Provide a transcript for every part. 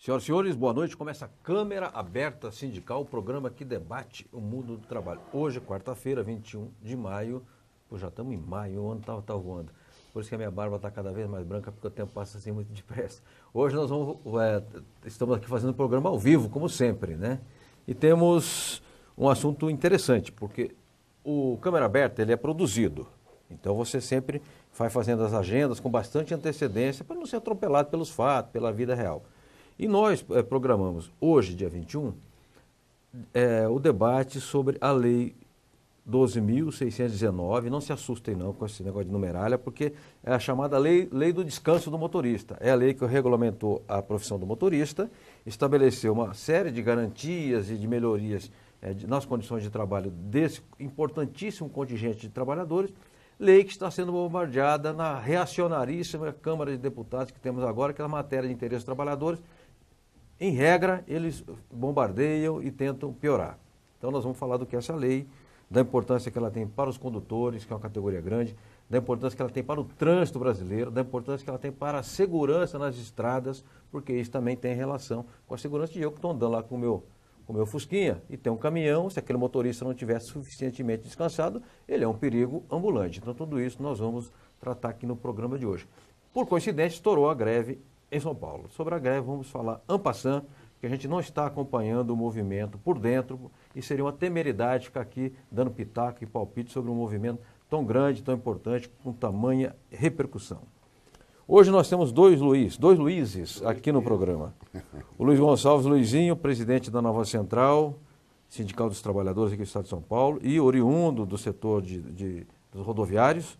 Senhoras e senhores, boa noite. Começa a Câmara Aberta Sindical, o programa que debate o mundo do trabalho. Hoje, quarta-feira, 21 de maio. Pô, já estamos em maio, o ano tá voando. Por isso que a minha barba está cada vez mais branca, porque o tempo passa assim muito depressa. Hoje nós estamos aqui fazendo o programa ao vivo, como sempre, né? E temos um assunto interessante, porque o Câmara Aberta ele é produzido. Então você sempre vai fazendo as agendas com bastante antecedência para não ser atropelado pelos fatos, pela vida real. E nós programamos hoje, dia 21, o debate sobre a Lei 12.619. Não se assustem não com esse negócio de numeralha, porque é a chamada lei do descanso do motorista. É a lei que regulamentou a profissão do motorista, estabeleceu uma série de garantias e de melhorias nas condições de trabalho desse importantíssimo contingente de trabalhadores. Lei que está sendo bombardeada na reacionaríssima Câmara de Deputados que temos agora, que é a matéria de interesse dos trabalhadores. Em regra, eles bombardeiam e tentam piorar. Então nós vamos falar do que é essa lei, da importância que ela tem para os condutores, que é uma categoria grande, da importância que ela tem para o trânsito brasileiro, da importância que ela tem para a segurança nas estradas, porque isso também tem relação com a segurança de eu que estou andando lá com o meu Fusquinha e tem um caminhão. Se aquele motorista não estiver suficientemente descansado, ele é um perigo ambulante. Então tudo isso nós vamos tratar aqui no programa de hoje. Por coincidência, estourou a greve em São Paulo. Sobre a greve vamos falar en passant, que a gente não está acompanhando o movimento por dentro e seria uma temeridade ficar aqui dando pitaco e palpite sobre um movimento tão grande, tão importante, com tamanha repercussão. Hoje nós temos dois Luizes aqui no programa. O Luiz Gonçalves Luizinho, presidente da Nova Central, Sindical dos Trabalhadores aqui do Estado de São Paulo e oriundo do setor dos rodoviários.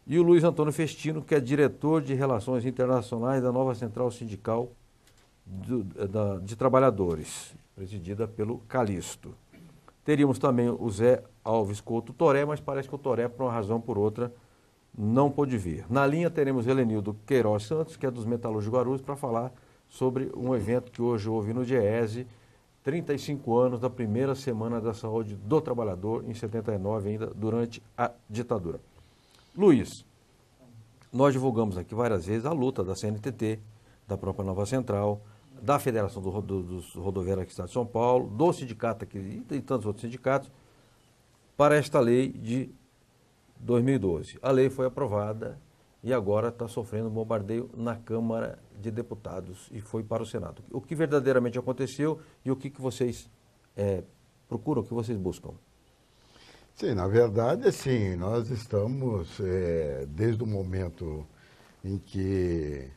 E o Luiz Antônio Festino, que é diretor de Relações Internacionais da Nova Central Sindical de Trabalhadores, presidida pelo Calixto. Teríamos também o Zé Alves Couto Toré, mas parece que o Toré, por uma razão ou por outra, não pôde vir. Na linha teremos Helenildo Queiroz Santos, que é dos Metalúrgicos de Guarulhos, para falar sobre um evento que hoje houve no DIEESE, 35 anos da primeira Semana da Saúde do Trabalhador, em 79, ainda durante a ditadura. Luiz, nós divulgamos aqui várias vezes a luta da CNTT, da própria Nova Central, da Federação dos Rodoviários aqui do Estado de São Paulo, do sindicato aqui e tantos outros sindicatos, para esta lei de 2012. A lei foi aprovada e agora está sofrendo um bombardeio na Câmara de Deputados e foi para o Senado. O que verdadeiramente aconteceu e o que vocês procuram, o que vocês buscam? Sim, na verdade, sim, nós estamos, desde o momento em que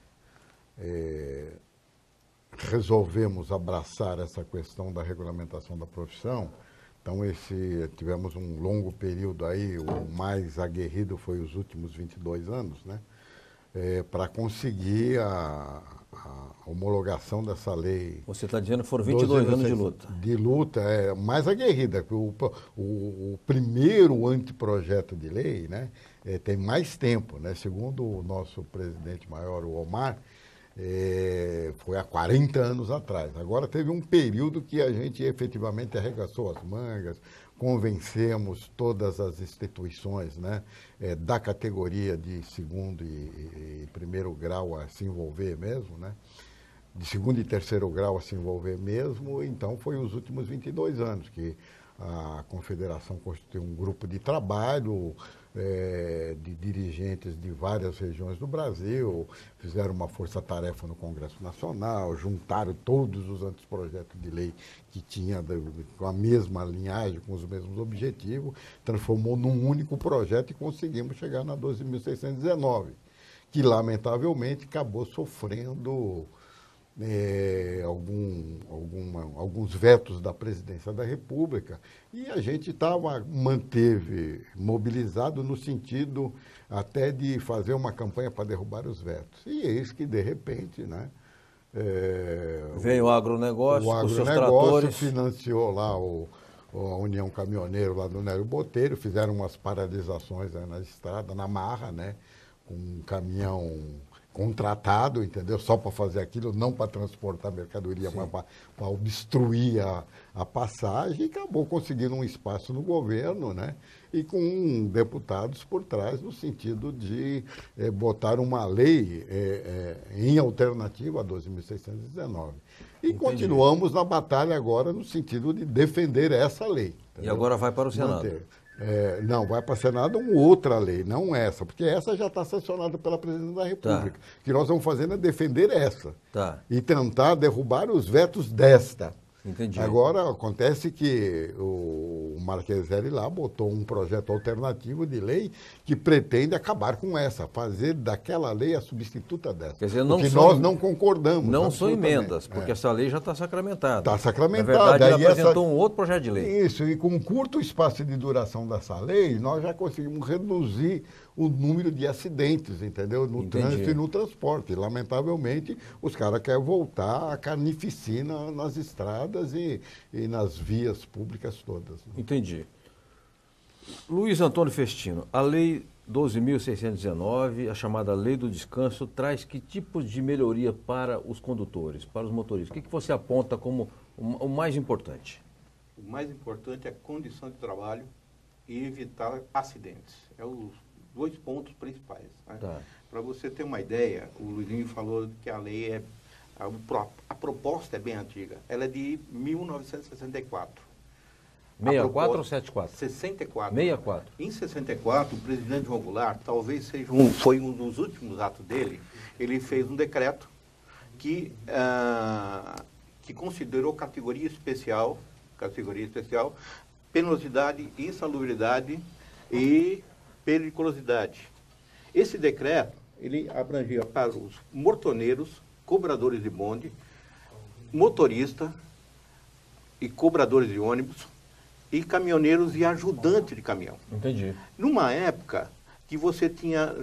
resolvemos abraçar essa questão da regulamentação da profissão. Então, tivemos um longo período aí, o mais aguerrido foi os últimos 22 anos, né? Para conseguir a homologação dessa lei. Você está dizendo que foram 22 anos de luta. De luta, mais aguerrida. O primeiro anteprojeto de lei, né, tem mais tempo, né? Segundo o nosso presidente maior, o Omar, foi há 40 anos atrás. Agora teve um período que a gente efetivamente arregaçou as mangas, convencemos todas as instituições, né, da categoria de segundo e primeiro grau a se envolver mesmo, né, de segundo e terceiro grau a se envolver mesmo. Então foi os últimos 22 anos que a Confederação constituiu um grupo de trabalho de dirigentes de várias regiões do Brasil, fizeram uma força-tarefa no Congresso Nacional, juntaram todos os anteprojetos de lei que tinha com a mesma linhagem, com os mesmos objetivos, transformou num único projeto e conseguimos chegar na 12.619, que lamentavelmente acabou sofrendo alguns vetos da Presidência da República, e a gente manteve mobilizado no sentido até de fazer uma campanha para derrubar os vetos. E eis que, de repente, né, veio o agronegócio, com seus tratores, financiou lá a União Caminhoneiro lá do Nélio Botelho, fizeram umas paralisações aí na estrada, na marra, né, com um caminhão contratado, entendeu? Só para fazer aquilo, não para transportar mercadoria, mas para obstruir a passagem, e acabou conseguindo um espaço no governo, né? E com deputados por trás, no sentido de botar uma lei em alternativa a 12.619. E continuamos na batalha agora no sentido de defender essa lei. Entendeu? E agora vai para o Senado. Não, vai para o Senado uma outra lei, não essa, porque essa já está sancionada pela Presidência da República. O que nós vamos fazendo é defender essa e tentar derrubar os vetos desta. Entendi. Agora, acontece que o Marqueselli lá botou um projeto alternativo de lei que pretende acabar com essa, fazer daquela lei a substituta dessa. Quer dizer, nós não concordamos. Não são emendas, porque essa lei já está sacramentada. Está sacramentada. Na verdade, ele apresentou um outro projeto de lei. Isso, e com um curto espaço de duração dessa lei, nós já conseguimos reduzir o número de acidentes, entendeu? No trânsito e no transporte. Lamentavelmente, os caras querem voltar à carnificina nas estradas e nas vias públicas todas. Né? Entendi. Luiz Antônio Festino, a Lei 12.619, a chamada Lei do Descanso, traz que tipos de melhoria para os condutores, para os motoristas? O que você aponta como o mais importante? O mais importante é a condição de trabalho e evitar acidentes. É os 2 pontos principais. Né? Tá. Para você ter uma ideia, o Luizinho falou que a lei a proposta é bem antiga. Ela é de 1964. 64 ou 74? 64. 64. Em 64, o presidente João Goulart, talvez foi um dos últimos atos dele, ele fez um decreto que considerou categoria especial, penosidade, insalubridade e periculosidade. Esse decreto, ele abrangia para os mortoneiros, cobradores de bonde, motorista e cobradores de ônibus, e caminhoneiros e ajudantes de caminhão. Entendi. Numa época que você tinha,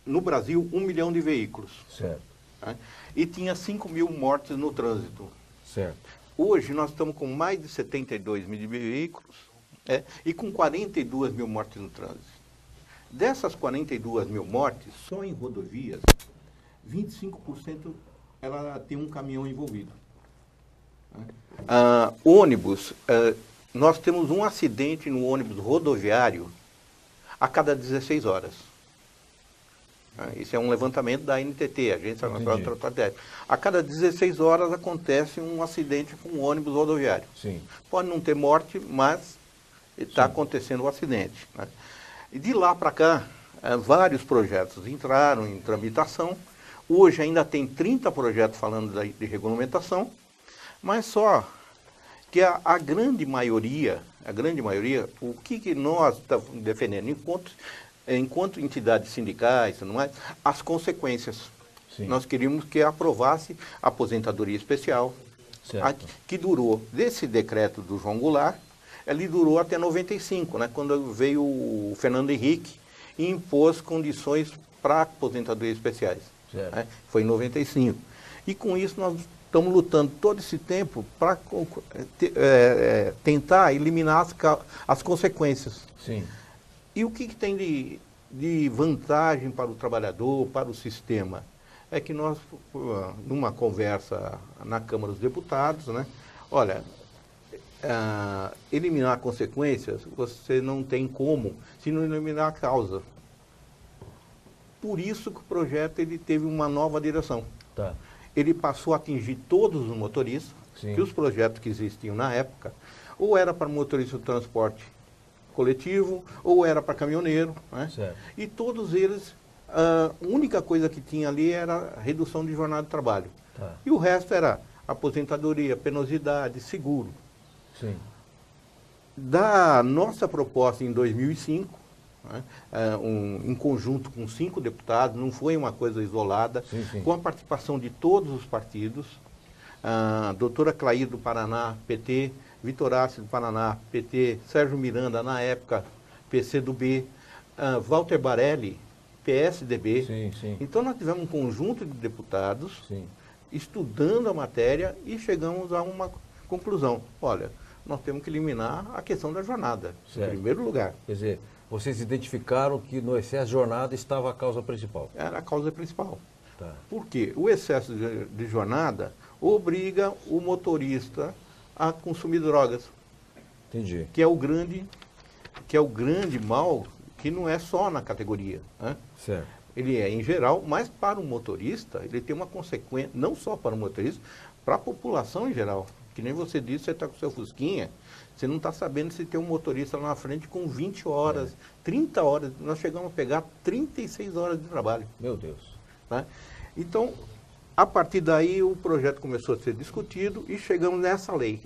no Brasil, 1 milhão de veículos. Certo. Né? E tinha 5 mil mortes no trânsito. Certo. Hoje nós estamos com mais de 72 mil veículos e com 42 mil mortes no trânsito. Dessas 42 mil mortes, só em rodovias, 25% ela tem um caminhão envolvido. Ônibus, nós temos um acidente no ônibus rodoviário a cada 16 horas. Isso é um levantamento da ANTT, Agência Nacional de Transporte Aéreo. A cada 16 horas acontece um acidente com um ônibus rodoviário. Sim. Pode não ter morte, mas está acontecendo o acidente. Né? E de lá para cá, vários projetos entraram em tramitação. Hoje ainda tem 30 projetos falando de regulamentação, mas só que a grande maioria, o que nós estamos defendendo enquanto entidades sindicais, não é? As consequências. Sim. Nós queríamos que aprovasse a aposentadoria especial, que durou, desse decreto do João Goulart, ele durou até 95, né, quando veio o Fernando Henrique e impôs condições para aposentadorias especiais. Né? Foi em 95. E com isso nós estamos lutando todo esse tempo para tentar eliminar as consequências. Sim. E o que tem de vantagem para o trabalhador, para o sistema? É que nós, numa conversa na Câmara dos Deputados, né, olha, eliminar consequências, você não tem como, se não eliminar a causa. Por isso que o projeto ele teve uma nova direção. Tá. Ele passou a atingir todos os motoristas, que os projetos que existiam na época, ou era para motorista de transporte coletivo, ou era para caminhoneiro, né? E todos eles, a única coisa que tinha ali era a redução de jornada de trabalho. Tá. E o resto era aposentadoria, penosidade, seguro. Sim. Da nossa proposta em 2005, né, em conjunto com 5 deputados, não foi uma coisa isolada, com a participação de todos os partidos, a doutora Clair do Paraná, PT, Vitor Assi do Paraná, PT, Sérgio Miranda, na época, PCdoB, Walter Barelli, PSDB. Sim, sim. Então nós tivemos um conjunto de deputados estudando a matéria e chegamos a uma conclusão. Olha, nós temos que eliminar a questão da jornada, em primeiro lugar. Quer dizer, vocês identificaram que no excesso de jornada estava a causa principal. Era a causa principal. Tá. Por quê? O excesso de jornada obriga o motorista a consumir drogas, Entendi. que é o grande mal, que não é só na categoria, né? Certo. Ele é em geral, mas para o motorista, ele tem uma consequência, não só para o motorista, para a população em geral. Que nem você disse, você está com o seu Fusquinha, você não está sabendo se tem um motorista lá na frente com 20 horas, 30 horas. Nós chegamos a pegar 36 horas de trabalho. Meu Deus. Né? Então, a partir daí, o projeto começou a ser discutido e chegamos nessa lei.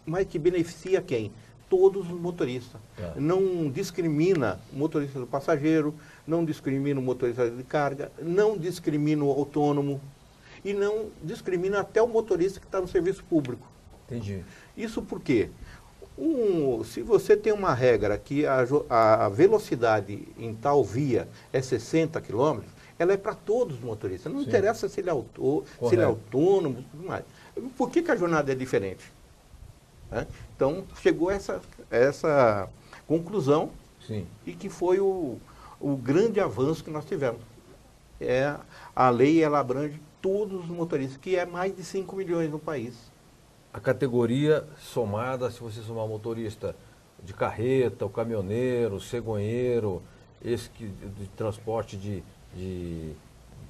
Mas que beneficia quem? Todos os motoristas. Não discrimina o motorista do passageiro, não discrimina o motorista de carga, não discrimina o autônomo e não discrimina até o motorista que está no serviço público. Entendi. Isso por quê? Se você tem uma regra que a velocidade em tal via é 60 km, ela é para todos os motoristas. Não interessa se ele é autônomo, tudo mais. Por que a jornada é diferente? Então, chegou essa conclusão. Sim. E que foi o grande avanço que nós tivemos. A lei, ela abrange todos os motoristas, que é mais de 5 milhões no país. A categoria somada, se você somar o motorista de carreta, o caminhoneiro, o cegonheiro, esse de transporte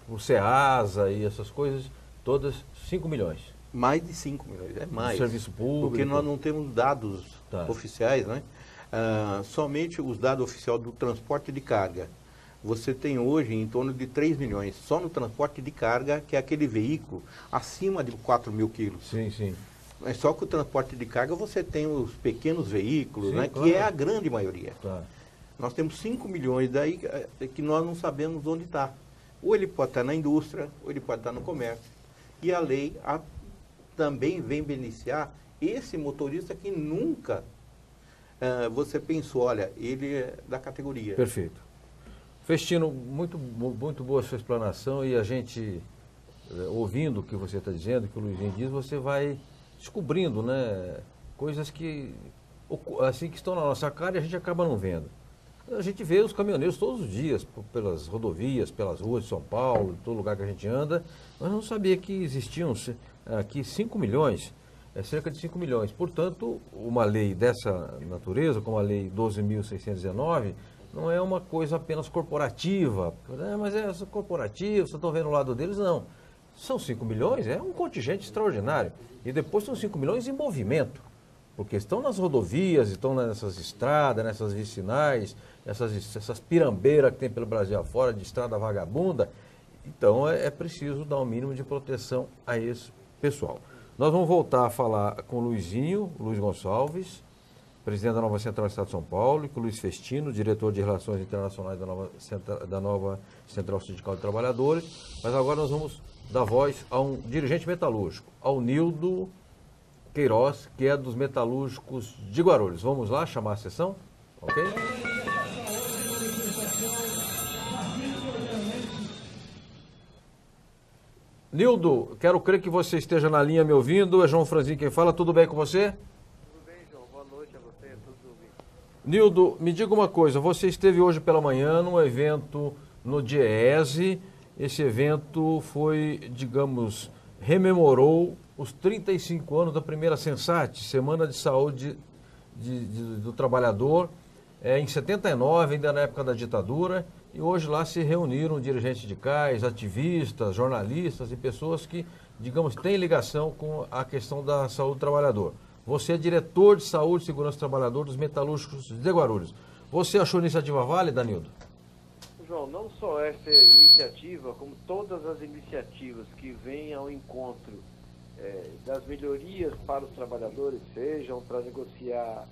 o SEASA e essas coisas, todas 5 milhões. Mais de 5 milhões, é mais. Serviço público. Porque nós não temos dados oficiais, né? Somente os dados oficiais do transporte de carga. Você tem hoje em torno de 3 milhões, só no transporte de carga, que é aquele veículo acima de 4 mil quilos. Sim, sim. Mas só que o transporte de carga você tem os pequenos veículos, sim, né? Claro. Que é a grande maioria. Tá. Nós temos 5 milhões daí que nós não sabemos onde está. Ou ele pode estar na indústria, ou ele pode estar no comércio. E a lei também vem beneficiar esse motorista que nunca você pensou, olha, ele é da categoria. Perfeito. Festino, muito boa a sua explanação e a gente, ouvindo o que você está dizendo, o que o Luizinho diz, você vai descobrindo, né, coisas que estão na nossa cara e a gente acaba não vendo. A gente vê os caminhoneiros todos os dias, pelas rodovias, pelas ruas de São Paulo, todo lugar que a gente anda, mas não sabia que existiam aqui 5 milhões, cerca de 5 milhões. Portanto, uma lei dessa natureza, como a Lei 12.619, não é uma coisa apenas corporativa. Mas é corporativo, vocês estão vendo o lado deles? Não. São 5 milhões, é um contingente extraordinário. E depois são 5 milhões em movimento, porque estão nas rodovias, estão nessas estradas, nessas vicinais, essas pirambeiras que tem pelo Brasil afora, de estrada vagabunda. Então é preciso dar um mínimo de proteção a esse pessoal. Nós vamos voltar a falar com o Luiz Gonçalves, presidente da Nova Central do Estado de São Paulo, e com o Luiz Festino, diretor de Relações Internacionais da Nova Central Sindical de Trabalhadores. Mas agora nós vamos dar voz a um dirigente metalúrgico, ao Nildo Queiroz, que é dos metalúrgicos de Guarulhos. Vamos lá chamar a sessão? Ok? Nildo, quero crer que você esteja na linha me ouvindo. É João Franzinho quem fala. Tudo bem com você? Tudo bem, João. Boa noite a você, tudo bem. Nildo, me diga uma coisa. Você esteve hoje pela manhã num evento no DIEESE. Esse evento foi, digamos, rememorou os 35 anos da primeira Sensat, Semana de Saúde do Trabalhador, em 79, ainda na época da ditadura, e hoje lá se reuniram dirigentes sindicais, ativistas, jornalistas e pessoas que, digamos, têm ligação com a questão da saúde do trabalhador. Você é diretor de Saúde e Segurança do Trabalhador dos Metalúrgicos de Guarulhos. Você achou a iniciativa válida, Nildo? João, não só essa iniciativa, como todas as iniciativas que vêm ao encontro das melhorias para os trabalhadores, sejam para negociar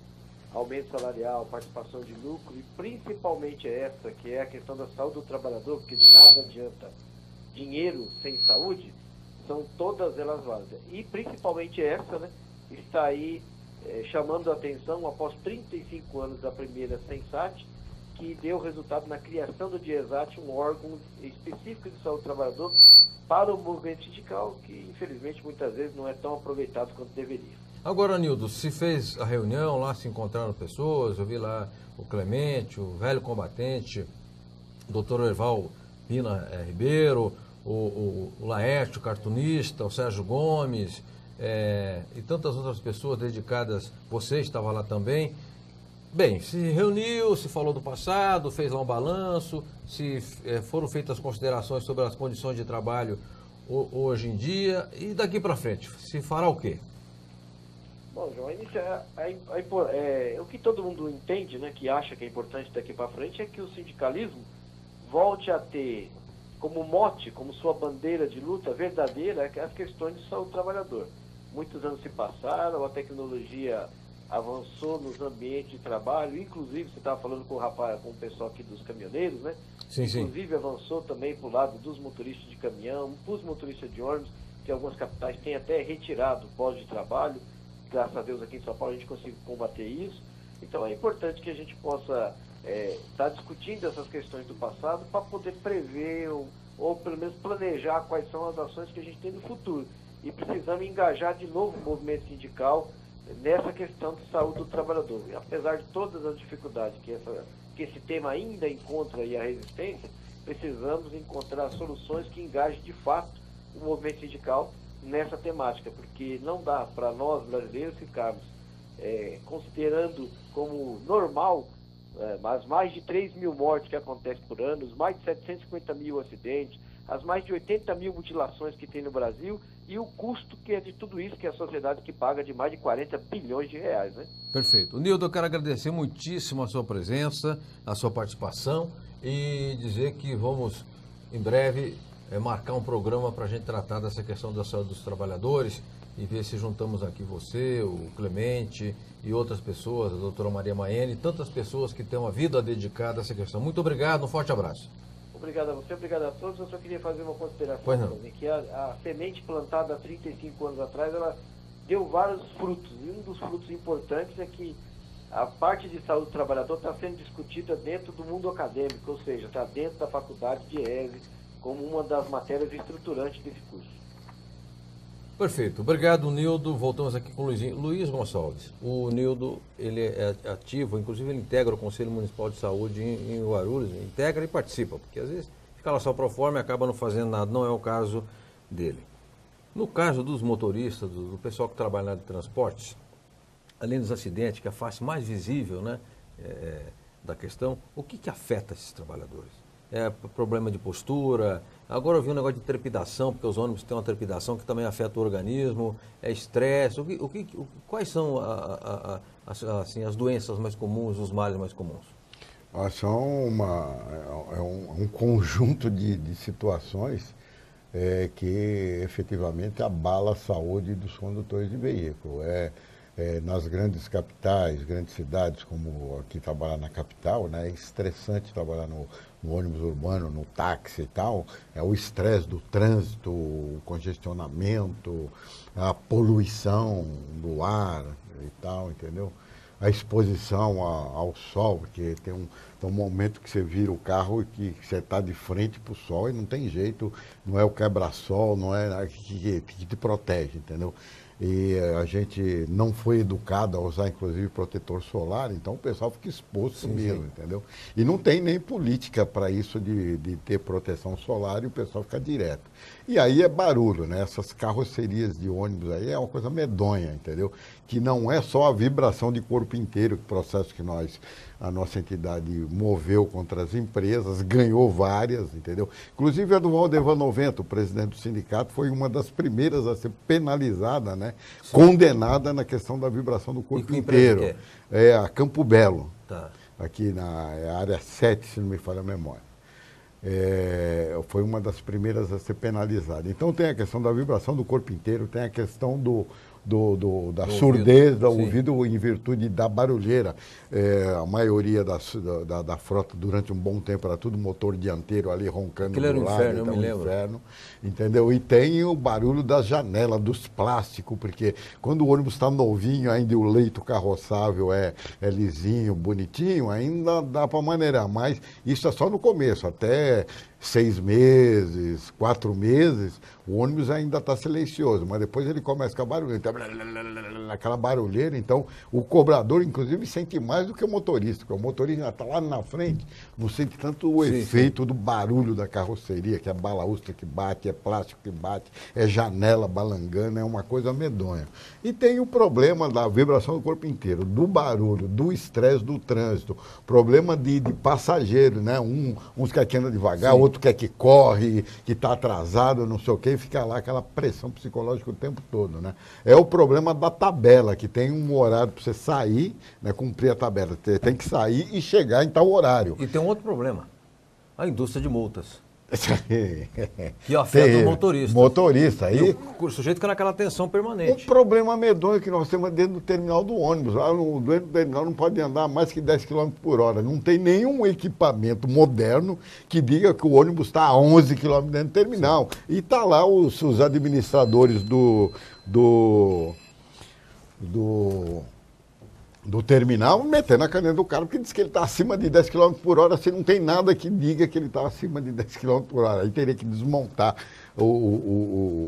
aumento salarial, participação de lucro, e principalmente essa, que é a questão da saúde do trabalhador, porque de nada adianta dinheiro sem saúde, são todas elas válidas. E principalmente essa, né, está aí chamando a atenção após 35 anos da primeira Sensat, que deu resultado na criação do DIESAT, um órgão específico de saúde do trabalhador para o movimento sindical, que infelizmente muitas vezes não é tão aproveitado quanto deveria. Agora, Nildo, se fez a reunião lá, se encontraram pessoas, eu vi lá o Clemente, o velho combatente, o doutor Erval Pina Ribeiro, o Laerte, o cartunista, o Sérgio Gomes, e tantas outras pessoas dedicadas, você estava lá também. Bem, se reuniu, se falou do passado, fez lá um balanço, se foram feitas considerações sobre as condições de trabalho hoje em dia, e daqui para frente, se fará o quê? Bom, João, o que todo mundo entende, né, que acha que é importante daqui para frente, é que o sindicalismo volte a ter como mote, como sua bandeira de luta verdadeira, as questões de saúde do trabalhador. Muitos anos se passaram, a tecnologia avançou nos ambientes de trabalho, inclusive, você estava falando com o pessoal aqui dos caminhoneiros, né? Sim, sim. Inclusive avançou também para o lado dos motoristas de caminhão, para os motoristas de ônibus, que algumas capitais têm até retirado o pós de trabalho. Graças a Deus aqui em São Paulo a gente conseguiu combater isso. Então é importante que a gente possa estar discutindo essas questões do passado para poder prever ou pelo menos planejar quais são as ações que a gente tem no futuro. E precisamos engajar de novo o movimento sindical nessa questão de saúde do trabalhador. E apesar de todas as dificuldades que esse tema ainda encontra e a resistência, precisamos encontrar soluções que engajem de fato o movimento sindical nessa temática, porque não dá para nós brasileiros ficarmos considerando como normal as mais de 3 mil mortes que acontecem por ano, os mais de 750 mil acidentes, as mais de 80 mil mutilações que tem no Brasil e o custo que é de tudo isso, que é a sociedade que paga de mais de 40 bilhões de reais, né? Perfeito. Nildo, eu quero agradecer muitíssimo a sua presença, a sua participação e dizer que vamos, em breve, marcar um programa para a gente tratar dessa questão da saúde dos trabalhadores e ver se juntamos aqui você, o Clemente e outras pessoas, a doutora Maria Maene, tantas pessoas que têm uma vida dedicada a essa questão. Muito obrigado, um forte abraço. Obrigado a você, obrigado a todos. Eu só queria fazer uma consideração também, que a semente plantada há 35 anos atrás, ela deu vários frutos. E um dos frutos importantes é que a parte de saúde do trabalhador está sendo discutida dentro do mundo acadêmico, ou seja, está dentro da faculdade de ESE, como uma das matérias estruturantes desse curso. Perfeito. Obrigado, Nildo. Voltamos aqui com o Luizinho. Luiz Gonçalves. O Nildo, ele é ativo, inclusive ele integra o Conselho Municipal de Saúde em Guarulhos, integra e participa, porque às vezes fica lá só pro forma e acaba não fazendo nada. Não é o caso dele. No caso dos motoristas, do pessoal que trabalha na área de transportes, além dos acidentes, que é a face mais visível, né, da questão, o que afeta esses trabalhadores? É problema de postura. Agora eu vi um negócio de trepidação, porque os ônibus têm uma trepidação que também afeta o organismo, é estresse. Quais são assim, as doenças mais comuns, os males mais comuns? São um conjunto de situações que efetivamente abala a saúde dos condutores de veículo. Nas grandes capitais, grandes cidades, como aqui trabalhar na capital, né, é estressante trabalhar no ônibus urbano, no táxi e tal. É o estresse do trânsito, o congestionamento, a poluição do ar e tal, entendeu? A exposição ao sol, porque tem um momento que você vira o carro e que você está de frente para o sol e não tem jeito, não é o quebra-sol, não é que te protege, entendeu? E a gente não foi educado a usar, inclusive, protetor solar, então o pessoal fica exposto mesmo, entendeu? E não tem nem política para isso de ter proteção solar e o pessoal fica direto. E aí é barulho, né? Essas carrocerias de ônibus aí é uma coisa medonha, entendeu? Que não é só a vibração de corpo inteiro, o processo que a nossa entidade moveu contra as empresas, ganhou várias, entendeu? Inclusive a do Valdevan 90, o presidente do sindicato, foi uma das primeiras a ser penalizada, né? Condenada na questão da vibração do corpo inteiro. É a Campo Belo, aqui na área 7, se não me falha a memória. Foi uma das primeiras a ser penalizada. Então tem a questão da vibração do corpo inteiro, tem a questão da surdez do ouvido em virtude da barulheira. A maioria da frota durante um bom tempo era tudo motor dianteiro ali roncando. Aquilo era um inferno, eu me lembro. Inferno, entendeu? E tem o barulho da janela, dos plásticos, porque quando o ônibus está novinho, ainda o leito carroçável é lisinho, bonitinho, ainda dá para maneirar, mas isso é só no começo, até 6 meses, 4 meses, o ônibus ainda está silencioso, mas depois ele começa com a barulho, aquela barulheira. Então, o cobrador, inclusive, sente mais do que o motorista, porque o motorista está lá na frente, não sente tanto o efeito do barulho da carroceria, que é balaústra que bate, é plástico que bate, é janela balangando, é uma coisa medonha. E tem o problema da vibração do corpo inteiro, do barulho, do estresse do trânsito, problema de passageiro, né? Uns quer que anda devagar, outro quer que corre, que está atrasado, não sei o quê, e fica lá aquela pressão psicológica o tempo todo, né? É o problema da tabela, que tem um horário para você sair, né, cumprir a tabela. Você tem que sair e chegar em tal horário. E tem um outro problema, a indústria de multas. Que afeta o motorista. Motorista. Aí, o sujeito fica naquela tensão permanente. Um problema medonho que nós temos dentro do terminal do ônibus. Lá dentro do terminal não pode andar mais que 10 km por hora. Não tem nenhum equipamento moderno que diga que o ônibus está a 11 km dentro do terminal. Sim. E está lá os administradores do terminal, metendo a caneta do cara, porque diz que ele está acima de 10 km por hora, se não tem nada que diga que ele está acima de 10 km por hora. Aí teria que desmontar o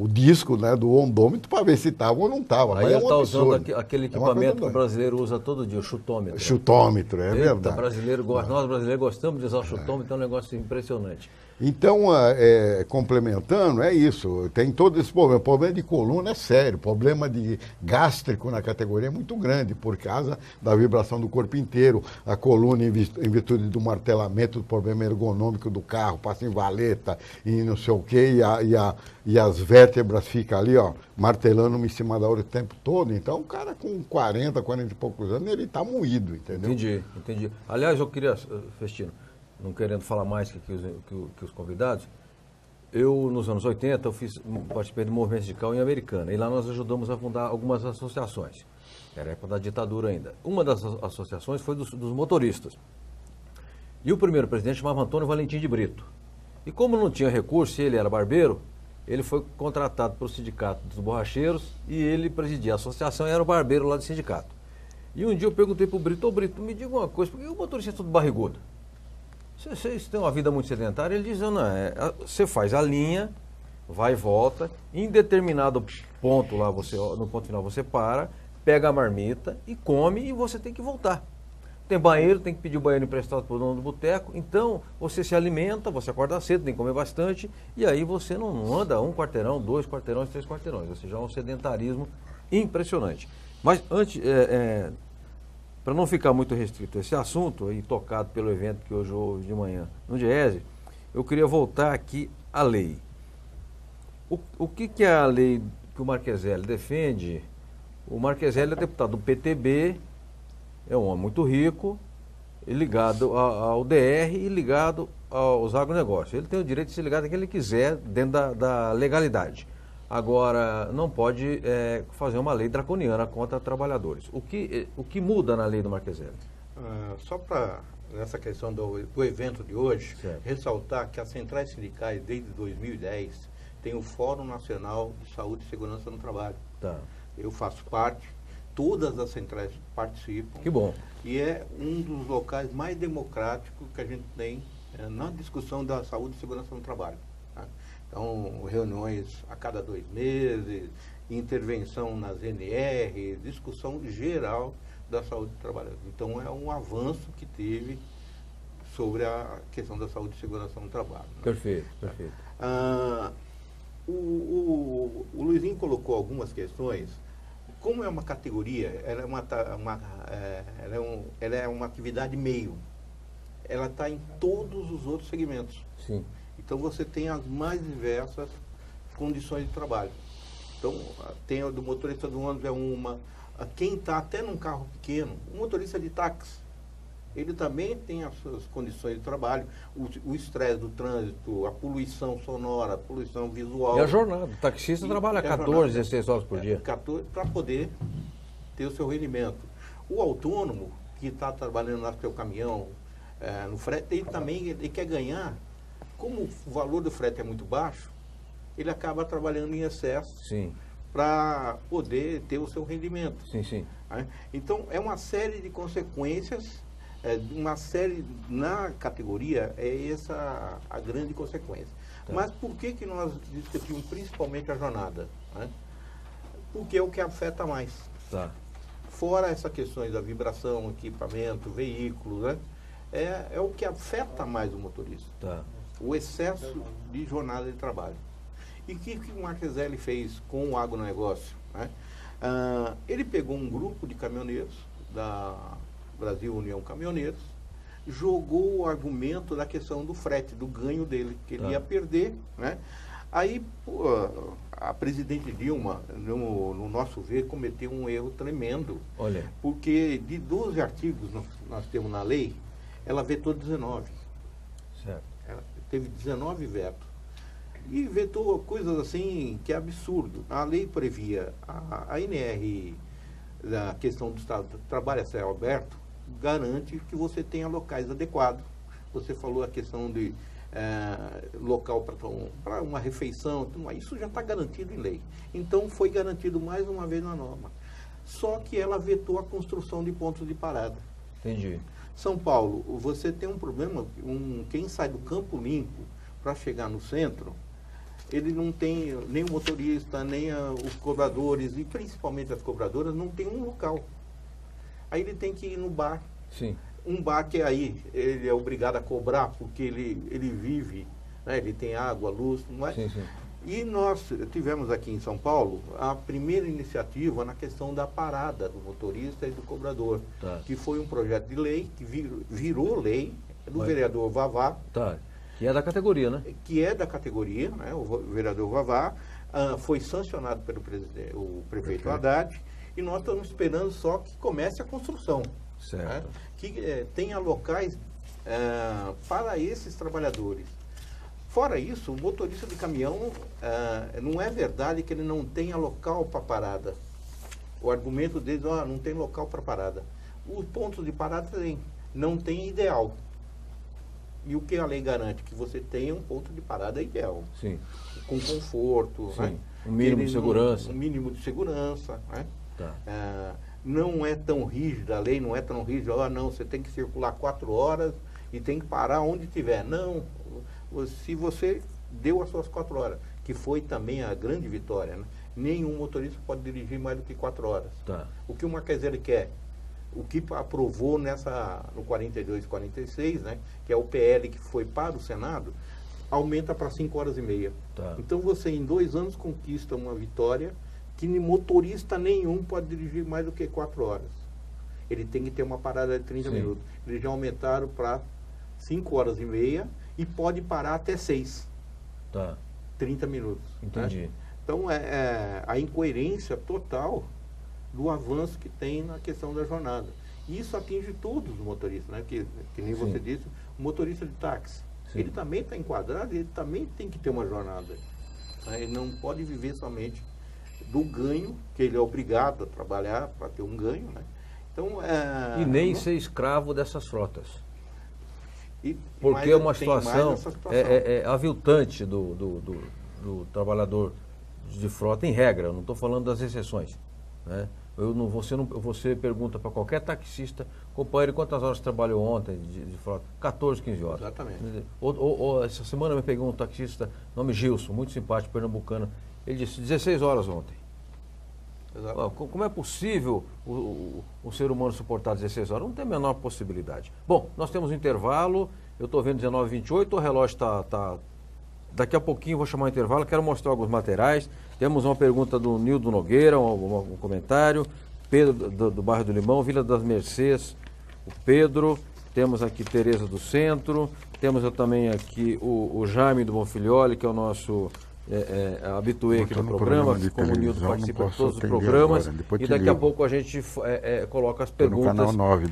disco, né, do ondômetro para ver se estava ou não estava. Aí ele está usando aquele equipamento que o brasileiro usa todo dia, o chutômetro. Chutômetro, é verdade. Brasileiro gosta, nós brasileiros gostamos de usar o chutômetro, é um negócio impressionante. Então, complementando, é isso, tem todo esse problema. O problema de coluna é sério, o problema de gástrico na categoria é muito grande, por causa da vibração do corpo inteiro. A coluna, em virtude do martelamento, do problema ergonômico do carro, passa em valeta e não sei o quê, e as vértebras ficam ali, ó, martelando uma em cima da outra o tempo todo. Então, o cara com 40 e poucos anos, ele está moído, entendeu? Entendi. Aliás, eu queria, Festino, não querendo falar mais que os convidados, eu, nos anos 80, participei do movimento sindical em Americana, e lá nós ajudamos a fundar algumas associações. Era a época da ditadura ainda. Uma das associações foi dos motoristas. E o primeiro presidente chamava Antônio Valentim de Brito. E como não tinha recurso, ele era barbeiro, ele foi contratado para o sindicato dos borracheiros e ele presidia a associação e era o barbeiro lá do sindicato. E um dia eu perguntei para o Brito, Brito, me diga uma coisa, por que o motorista é tudo barrigudo? Você tem uma vida muito sedentária? Ele diz, não, você faz a linha, vai e volta, em determinado ponto lá, no ponto final você para, pega a marmita e come e você tem que voltar. Tem banheiro, tem que pedir o banheiro emprestado para o dono do boteco, então você se alimenta, você acorda cedo, tem que comer bastante, e aí você não anda 1 quarteirão, 2 quarteirões, 3 quarteirões, ou seja, é um sedentarismo impressionante. Mas antes, para não ficar muito restrito a esse assunto, aí tocado pelo evento que hoje houve de manhã no Diese, eu queria voltar aqui à lei. O que é a lei que o Marcheselli defende? O Marcheselli é deputado do PTB, é um homem muito rico, ligado ao DR e ligado aos agronegócios. Ele tem o direito de se ligar a quem ele quiser dentro da legalidade. Agora, não pode fazer uma lei draconiana contra trabalhadores. O que muda na lei do Marcheselli? Só para, nessa questão do evento de hoje, certo, ressaltar que as centrais sindicais, desde 2010, tem o Fórum Nacional de Saúde e Segurança no Trabalho. Tá. Eu faço parte, todas as centrais participam. Que bom. E é um dos locais mais democráticos que a gente tem na discussão da saúde e segurança no trabalho. Tá? Então, reuniões a cada 2 meses, intervenção nas NR, discussão geral da saúde do trabalhador. Então, é um avanço que teve sobre a questão da saúde e segurança no trabalho. Né? Perfeito. O Luizinho colocou algumas questões. Como é uma categoria, ela é uma atividade meio. Ela está em todos os outros segmentos. Sim. Então você tem as mais diversas condições de trabalho. Então tem o do motorista do ônibus, é uma. Quem está até num carro pequeno, o motorista de táxi, ele também tem as suas condições de trabalho, o estresse do trânsito, a poluição sonora, a poluição visual. E a jornada, o taxista trabalha 14, 16 horas por dia. 14, para poder ter o seu rendimento. O autônomo, que está trabalhando no seu caminhão, no frete, ele quer ganhar. Como o valor do frete é muito baixo, ele acaba trabalhando em excesso para poder ter o seu rendimento. Sim. Então, é uma série de consequências. Na categoria, é essa a grande consequência. Tá. Mas por que nós discutimos principalmente a jornada? Né? porque é o que afeta mais. Tá. Fora essas questões da vibração, equipamento, veículos, né? É o que afeta mais o motorista. Tá. O excesso de jornada de trabalho. E o que o Marcheselli fez com o agronegócio? Né? Ele pegou um grupo de caminhoneiros da Brasil União Caminhoneiros, jogou o argumento da questão do frete, do ganho dele, que ele ia perder, né? Aí, a presidente Dilma, no nosso ver, cometeu um erro tremendo. Olha. Porque de 12 artigos nós temos na lei, ela vetou 19. Certo. Ela teve 19 vetos. E vetou coisas assim que é absurdo. A lei previa, a NR, da questão do Estado do Trabalho a céu aberto, garante que você tenha locais adequados. Você falou a questão de local para uma refeição, isso já está garantido em lei. Então foi garantido mais uma vez na norma. Só que ela vetou a construção de pontos de parada. Entendi. São Paulo, você tem um problema, quem sai do Campo Limpo para chegar no centro, ele não tem, nem o motorista, nem os cobradores, e principalmente as cobradoras, não tem um local. Aí ele tem que ir no bar. Sim. Um bar que aí ele é obrigado a cobrar porque ele vive, né? Ele tem água, luz, não é? Sim, sim. E nós tivemos aqui em São Paulo a primeira iniciativa na questão da parada do motorista e do cobrador, Tá. que foi um projeto de lei que virou lei do vereador Vavá, Tá. Que é da categoria, né? que é da categoria, né? O vereador Vavá, foi sancionado pelo o prefeito Haddad, e nós estamos esperando só que comece a construção. Certo. Né? Que tenha locais para esses trabalhadores. Fora isso, o motorista de caminhão, não é verdade que ele não tenha local para parada. O argumento deles, não tem local para parada. Os pontos de parada não tem ideal. E o que a lei garante? Que você tenha um ponto de parada ideal. Sim. Com conforto. Sim. Né? Um mínimo de segurança. Um mínimo de segurança. Né? Tá. Não é tão rígida, a lei não é tão rígida, não, você tem que circular 4 horas e tem que parar onde tiver. Não, se você deu as suas 4 horas, que foi também a grande vitória, né? Nenhum motorista pode dirigir mais do que 4 horas. Tá. O que o Marcheselli quer, o que aprovou no 42 e 46, né, que é o PL que foi para o Senado, aumenta para 5 horas e meia. Tá. Então você em 2 anos conquista uma vitória que motorista nenhum pode dirigir mais do que 4 horas. Ele tem que ter uma parada de 30 Sim. minutos. Eles já aumentaram para 5 horas e meia e pode parar até 6. Tá. 30 minutos. Entendi. Né? Então, a incoerência total do avanço que tem na questão da jornada. E isso atinge todos os motoristas, né? Que nem Sim. você disse, o motorista de táxi. Sim. Ele também está enquadrado, ele também tem que ter uma jornada. Né? Ele não pode viver somente do ganho, que ele é obrigado a trabalhar para ter um ganho, né? Então, E nem ser escravo dessas frotas. Mas Porque é uma tem mais situação, essa situação. aviltante do trabalhador de frota, em regra, eu não estou falando das exceções. Né? Você pergunta para qualquer taxista, companheiro, quantas horas trabalhou ontem de frota? 14, 15 horas. Exatamente. Essa semana eu me peguei um taxista, nome Gilson, muito simpático, pernambucano. Ele disse 16 horas ontem. Como é possível o ser humano suportar 16 horas? Não tem a menor possibilidade. Bom, nós temos um intervalo, eu estou vendo 19h28, o relógio está... Daqui a pouquinho eu vou chamar o intervalo, quero mostrar alguns materiais. Temos uma pergunta do Nildo Nogueira, um comentário. Pedro, do bairro do Limão, Vila das Mercês, o Pedro. Temos aqui Tereza do Centro. Temos também aqui o Jaime do Bonfilholi, que é o nosso... habituei aqui no programa, como o Nildo participa de todos os programas, e daqui a pouco a gente coloca as perguntas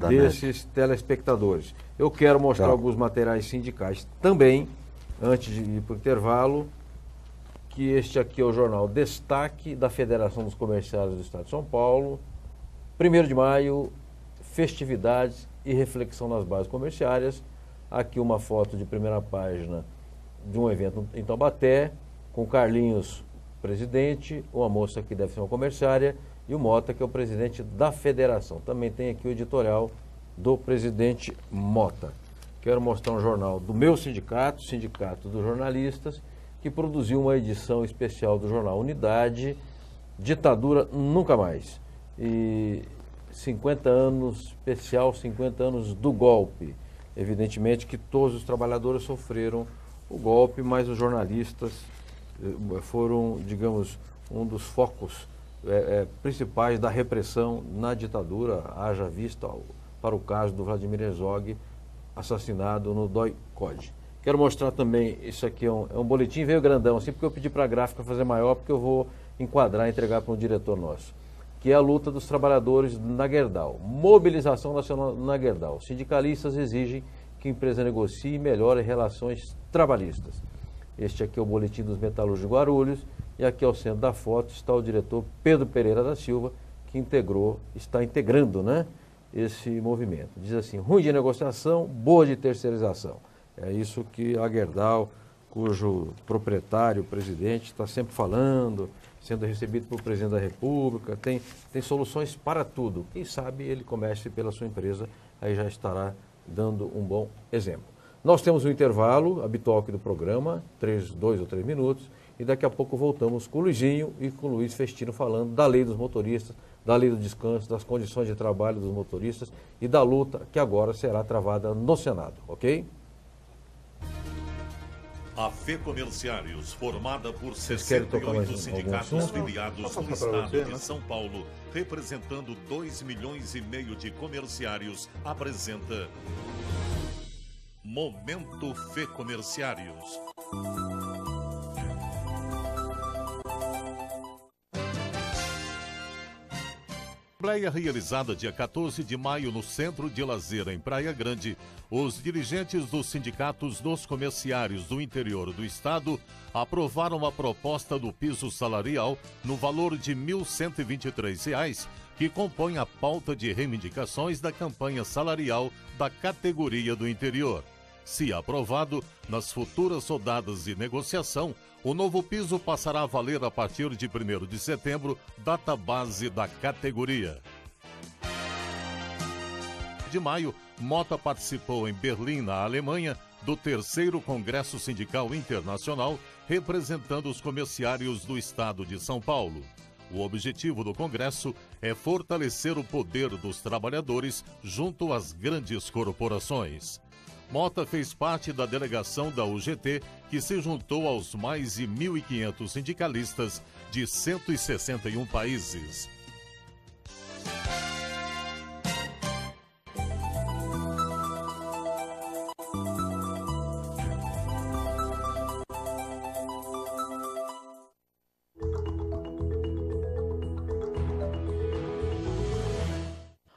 desses telespectadores. Eu quero mostrar alguns materiais sindicais também, antes de ir para o intervalo, que este aqui é o jornal Destaque da Federação dos Comerciários do Estado de São Paulo, 1º de maio, festividades e reflexão nas bases comerciárias. Aqui uma foto de primeira página de um evento em Taubaté, com Carlinhos, presidente, uma moça que deve ser uma comerciária, e o Mota, que é o presidente da federação. Também tem aqui o editorial do presidente Mota. Quero mostrar um jornal do meu sindicato, Sindicato dos Jornalistas, que produziu uma edição especial do jornal Unidade ditadura nunca mais. E 50 anos especial, 50 anos do golpe. Evidentemente que todos os trabalhadores sofreram o golpe, mas os jornalistas foram, digamos, um dos focos principais da repressão na ditadura, haja vista para o caso do Vladimir Herzog, assassinado no DOI-CODE. Quero mostrar também, isso aqui é um boletim, veio grandão, assim, porque eu pedi para a gráfica fazer maior, porque eu vou enquadrar e entregar para um diretor nosso, que é a luta dos trabalhadores na Gerdau. Mobilização nacional na Gerdau. Sindicalistas exigem que a empresa negocie e melhore relações trabalhistas. Este aqui é o boletim dos metalúrgicos de Guarulhos, e aqui ao centro da foto está o diretor Pedro Pereira da Silva, que está integrando, né, esse movimento. Diz assim: ruim de negociação, boa de terceirização. É isso que a Gerdau, cujo proprietário, presidente, está sempre falando, sendo recebido pelo presidente da República, tem soluções para tudo. Quem sabe ele comece pela sua empresa, aí já estará dando um bom exemplo. Nós temos um intervalo habitual aqui do programa, 2 ou 3 minutos, e daqui a pouco voltamos com o Luizinho e com o Luiz Festino falando da lei dos motoristas, da lei do descanso, das condições de trabalho dos motoristas e da luta que agora será travada no Senado, ok? A FEComerciários, formada por 68 sindicatos filiados no estado de São Paulo, representando 2,5 milhões de comerciários, apresenta Momento FEComerciários. Assembleia realizada dia 14 de maio no Centro de Lazer, em Praia Grande, os dirigentes dos sindicatos dos comerciários do interior do estado aprovaram a proposta do piso salarial no valor de R$ 1.123, que compõe a pauta de reivindicações da campanha salarial da categoria do interior. Se aprovado, nas futuras rodadas de negociação, o novo piso passará a valer a partir de 1º de setembro, data base da categoria. De maio, Mota participou em Berlim, na Alemanha, do 3º Congresso Sindical Internacional, representando os comerciários do estado de São Paulo. O objetivo do Congresso é fortalecer o poder dos trabalhadores junto às grandes corporações. Mota fez parte da delegação da UGT, que se juntou aos mais de 1.500 sindicalistas de 161 países.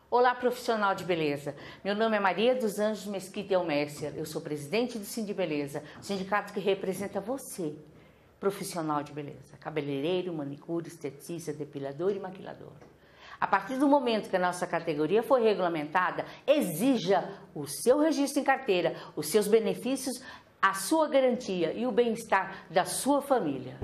Olá, profissional de beleza. Meu nome é Maria dos Anjos Mesquita Elmercer. Eu sou presidente do Sindibeleza, sindicato que representa você, profissional de beleza, cabeleireiro, manicure, esteticista, depilador e maquilador. A partir do momento que a nossa categoria foi regulamentada, exija o seu registro em carteira, os seus benefícios, a sua garantia e o bem-estar da sua família.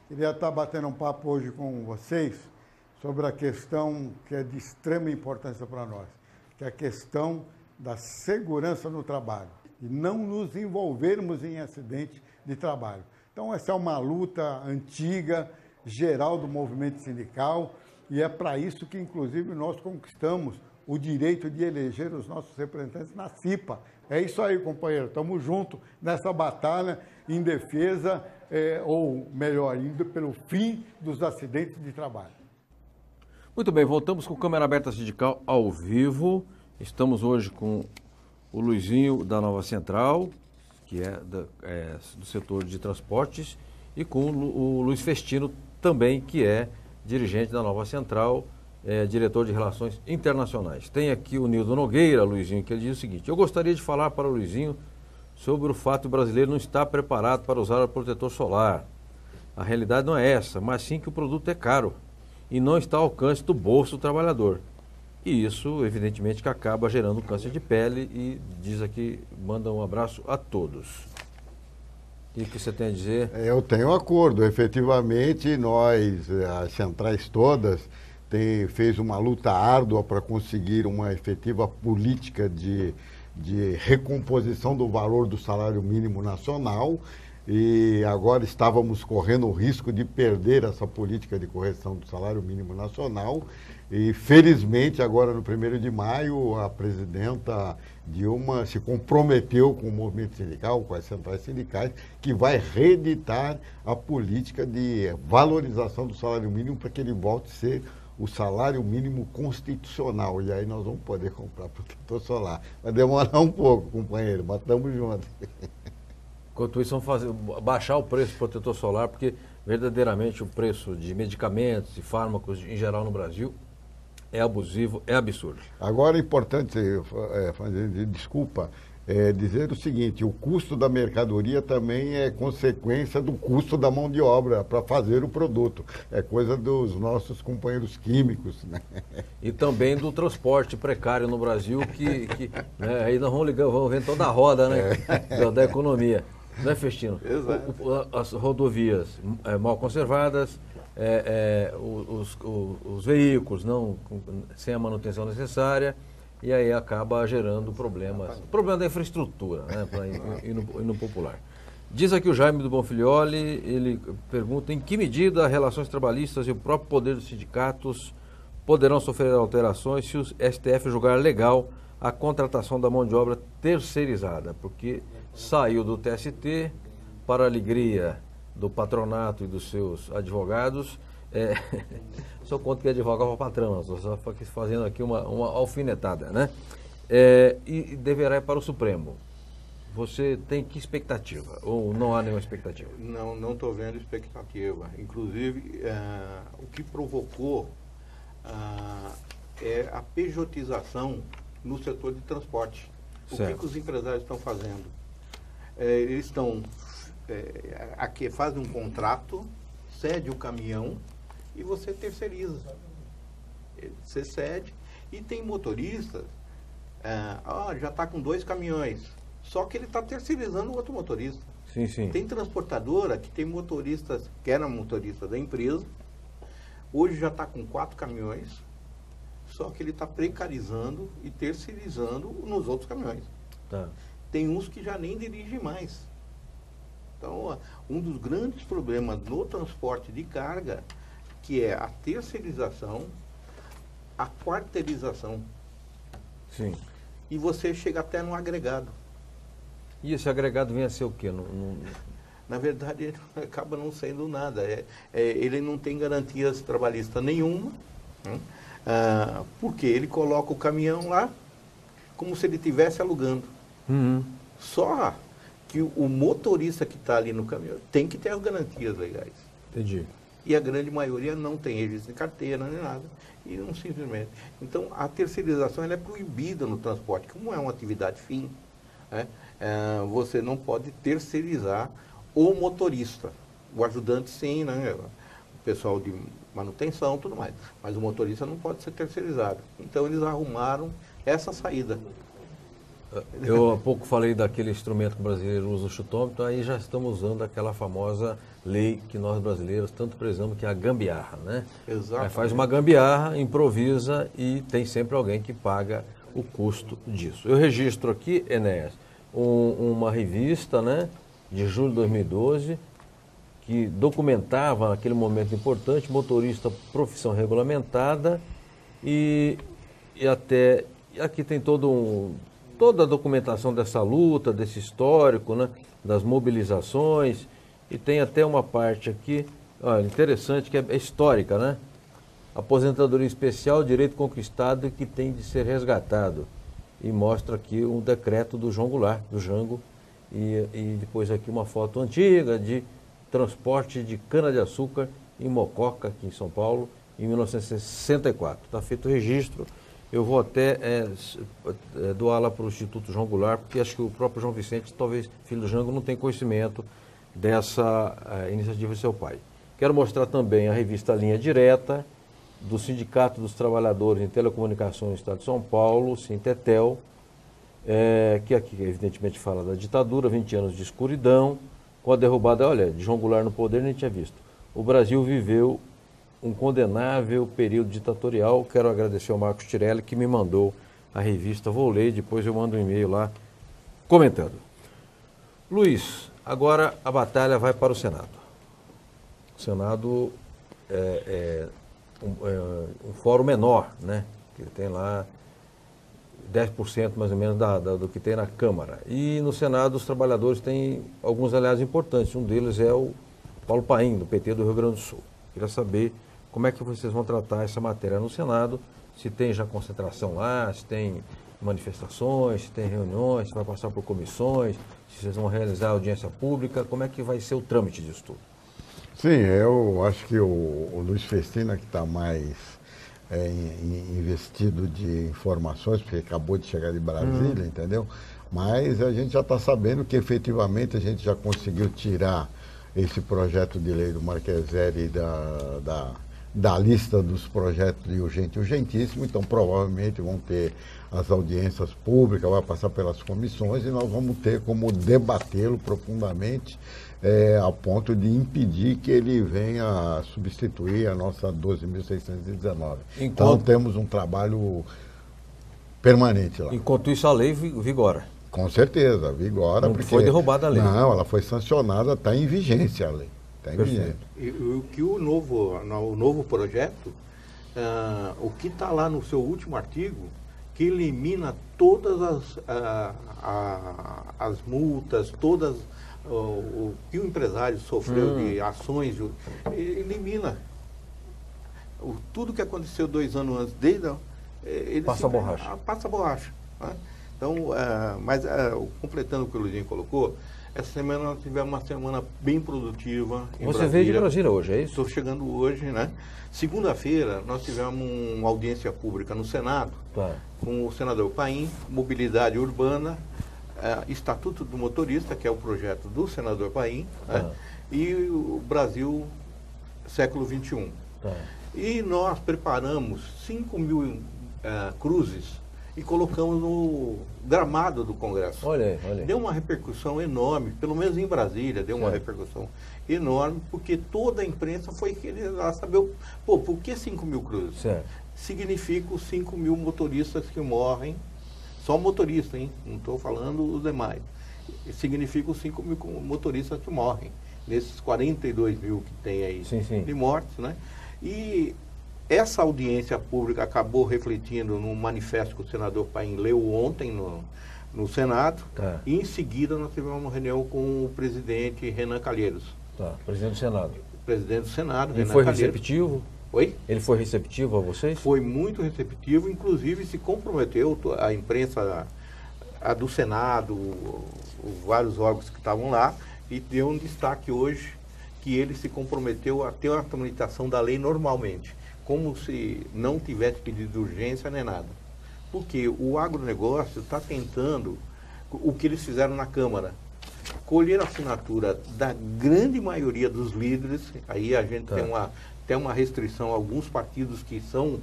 Queria estar batendo um papo hoje com vocês sobre a questão que é de extrema importância para nós, que é a questão da segurança no trabalho e não nos envolvermos em acidente de trabalho. Então, essa é uma luta antiga, geral do movimento sindical, e é para isso que, inclusive, nós conquistamos o direito de eleger os nossos representantes na CIPA. É isso aí, companheiro, estamos juntos nessa batalha em defesa, ou melhor, indo pelo fim dos acidentes de trabalho. Muito bem, voltamos com Câmara Aberta Sindical ao vivo. Estamos hoje com o Luizinho da Nova Central, que é do setor de transportes, e com o Luiz Festino também, que é dirigente da Nova Central, diretor de Relações Internacionais. Tem aqui o Nildo Nogueira, Luizinho, que ele diz o seguinte: eu gostaria de falar para o Luizinho sobre o fato do brasileiro não estar preparado para usar o protetor solar. A realidade não é essa, mas sim que o produto é caro e não está ao alcance do bolso do trabalhador. E isso, evidentemente, que acaba gerando câncer de pele, e diz aqui, manda um abraço a todos. O que você tem a dizer? Eu tenho acordo. Efetivamente, nós, as centrais todas, fez uma luta árdua para conseguir uma efetiva política de de recomposição do valor do salário mínimo nacional, e agora estávamos correndo o risco de perder essa política de correção do salário mínimo nacional. E, felizmente, agora no 1º de maio, a presidenta Dilma se comprometeu com o movimento sindical, com as centrais sindicais, que vai reeditar a política de valorização do salário mínimo para que ele volte a ser o salário mínimo constitucional. E aí nós vamos poder comprar protetor solar. Vai demorar um pouco, companheiro, mas estamos juntos. Enquanto isso, vamos baixar o preço do protetor solar, porque verdadeiramente o preço de medicamentos e fármacos em geral no Brasil é abusivo, é absurdo. Agora é importante dizer o seguinte: o custo da mercadoria também é consequência do custo da mão de obra para fazer o produto. É coisa dos nossos companheiros químicos, né? E também do transporte precário no Brasil, que né, aí nós vamos ver toda a roda, né, da economia. Não é, Festino? Exato. As rodovias mal conservadas, os veículos sem a manutenção necessária, e aí acaba gerando problemas. Problema da infraestrutura, né, para ir no popular. Diz aqui o Jaime do Bonfilioli, ele pergunta em que medida as relações trabalhistas e o próprio poder dos sindicatos poderão sofrer alterações se o STF julgar legal a contratação da mão de obra terceirizada, porque saiu do TST, para a alegria do patronato e dos seus advogados. Só conto que é advogado para patrão, só fazendo aqui uma alfinetada, né? E deverá ir para o Supremo. Você tem que expectativa? Ou não há nenhuma expectativa? Não estou vendo expectativa. Inclusive, o que provocou é a pejotização no setor de transporte. O que os empresários estão fazendo? Eles estão aqui fazem um contrato, cede o caminhão e você terceiriza. Você cede e tem motoristas, já está com 2 caminhões, só que ele está terceirizando o outro motorista. Sim, sim. Tem transportadora que tem motoristas, que era motorista da empresa, hoje já está com 4 caminhões, só que ele está precarizando e terceirizando nos outros caminhões. Tá. Tem uns que já nem dirigem mais. Então, um dos grandes problemas no transporte de carga, que é a terceirização, a quarteirização. Sim. E você chega até no agregado. E esse agregado vem a ser o quê? Na verdade, ele acaba não sendo nada. Ele não tem garantias trabalhistas nenhuma, né? Porque ele coloca o caminhão lá como se ele estivesse alugando. Uhum. Só que o motorista que está ali no caminhão tem que ter as garantias legais. Entendi. E a grande maioria não tem registro de carteira nem nada. E não simplesmente. Então, a terceirização ela é proibida no transporte. Como é uma atividade fim, né? Você não pode terceirizar o motorista. O ajudante sim, né? O pessoal de manutenção, tudo mais. Mas o motorista não pode ser terceirizado. Então, eles arrumaram essa saída. Eu há pouco falei daquele instrumento que o brasileiro usa, o chutômetro, aí já estamos usando aquela famosa lei que nós brasileiros tanto prezamos, que é a gambiarra, né? Exato. Aí faz uma gambiarra, improvisa e tem sempre alguém que paga o custo disso. Eu registro aqui, Enéas, uma revista, né, de julho de 2012, que documentava naquele momento importante, motorista profissão regulamentada e até, aqui tem toda a documentação dessa luta, desse histórico, né, das mobilizações, e tem até uma parte aqui, olha, interessante, que é histórica, né? Aposentadoria especial, direito conquistado e que tem de ser resgatado. E mostra aqui um decreto do João Goulart, do Jango, e depois aqui uma foto antiga de transporte de cana-de-açúcar em Mococa, aqui em São Paulo, em 1964. Está feito o registro. Eu vou até doá-la para o Instituto João Goulart, porque acho que o próprio João Vicente, talvez filho do Jango, não tem conhecimento dessa iniciativa de seu pai. Quero mostrar também a revista Linha Direta, do Sindicato dos Trabalhadores em Telecomunicações do Estado de São Paulo, Sintetel, que aqui evidentemente fala da ditadura, 20 anos de escuridão, com a derrubada, olha, de João Goulart no poder, nem tinha visto. O Brasil viveu um condenável período ditatorial. Quero agradecer ao Marcos Tirelli, que me mandou a revista Vou Ler, depois eu mando um e-mail lá comentando. Luiz, agora a batalha vai para o Senado. O Senado é um fórum menor, né? Que tem lá 10% mais ou menos do que tem na Câmara. E no Senado os trabalhadores têm alguns aliados importantes. Um deles é o Paulo Paim, do PT do Rio Grande do Sul. Queria saber como é que vocês vão tratar essa matéria no Senado, se tem já concentração lá, se tem manifestações, se tem reuniões, se vai passar por comissões, se vocês vão realizar audiência pública, como é que vai ser o trâmite disso tudo? Sim, eu acho que o Luiz Festina, que está mais investido de informações, porque acabou de chegar de Brasília, entendeu? Mas a gente já está sabendo que efetivamente a gente já conseguiu tirar esse projeto de lei do Marqueselli da lista dos projetos de urgente e urgentíssimo, então provavelmente vão ter as audiências públicas, vai passar pelas comissões e nós vamos ter como debatê-lo profundamente a ponto de impedir que ele venha substituir a nossa 12.619. Então temos um trabalho permanente lá. Enquanto isso a lei vigora. Com certeza, vigora. Não foi derrubada a lei. Não, ela foi sancionada, está em vigência a lei. Está em vigência. E o que o novo projeto, o que está lá no seu último artigo, que elimina todas as multas, todas o que o empresário sofreu de ações, elimina. Tudo que aconteceu 2 anos antes dele, ele passa a borracha. Passa a borracha. Né? Então, completando o que o Luizinho colocou, essa semana nós tivemos uma semana bem produtiva em Você Brasília. veio de Brasília hoje, é isso? Estou chegando hoje, né? Segunda-feira nós tivemos uma audiência pública no Senado, com o senador Paim, Mobilidade Urbana, Estatuto do Motorista, que é o projeto do senador Paim, né? E o Brasil século XXI. E nós preparamos 5.000 cruzes e colocamos no gramado do Congresso. Olha aí. Deu uma repercussão enorme, pelo menos em Brasília, deu uma repercussão enorme, porque toda a imprensa foi querer lá saber, por que 5.000 cruzes? Certo. Significa os 5.000 motoristas que morrem, só motorista, hein? Não estou falando os demais. Significa os 5.000 motoristas que morrem, nesses 42 mil que tem aí de mortes, né? E essa audiência pública acabou refletindo no manifesto que o senador Paim leu ontem no Senado. E em seguida nós tivemos uma reunião com o presidente Renan Calheiros. Presidente do Senado. Presidente do Senado, Ele foi receptivo? Oi? Ele foi receptivo a vocês? Foi muito receptivo, inclusive se comprometeu, a imprensa do Senado, vários órgãos que estavam lá, e deu um destaque hoje que ele se comprometeu a ter uma tramitação da lei normalmente, como se não tivesse pedido de urgência nem nada. Porque o agronegócio está tentando o que eles fizeram na Câmara, colher a assinatura da grande maioria dos líderes. Aí a gente tem uma restrição a alguns partidos que são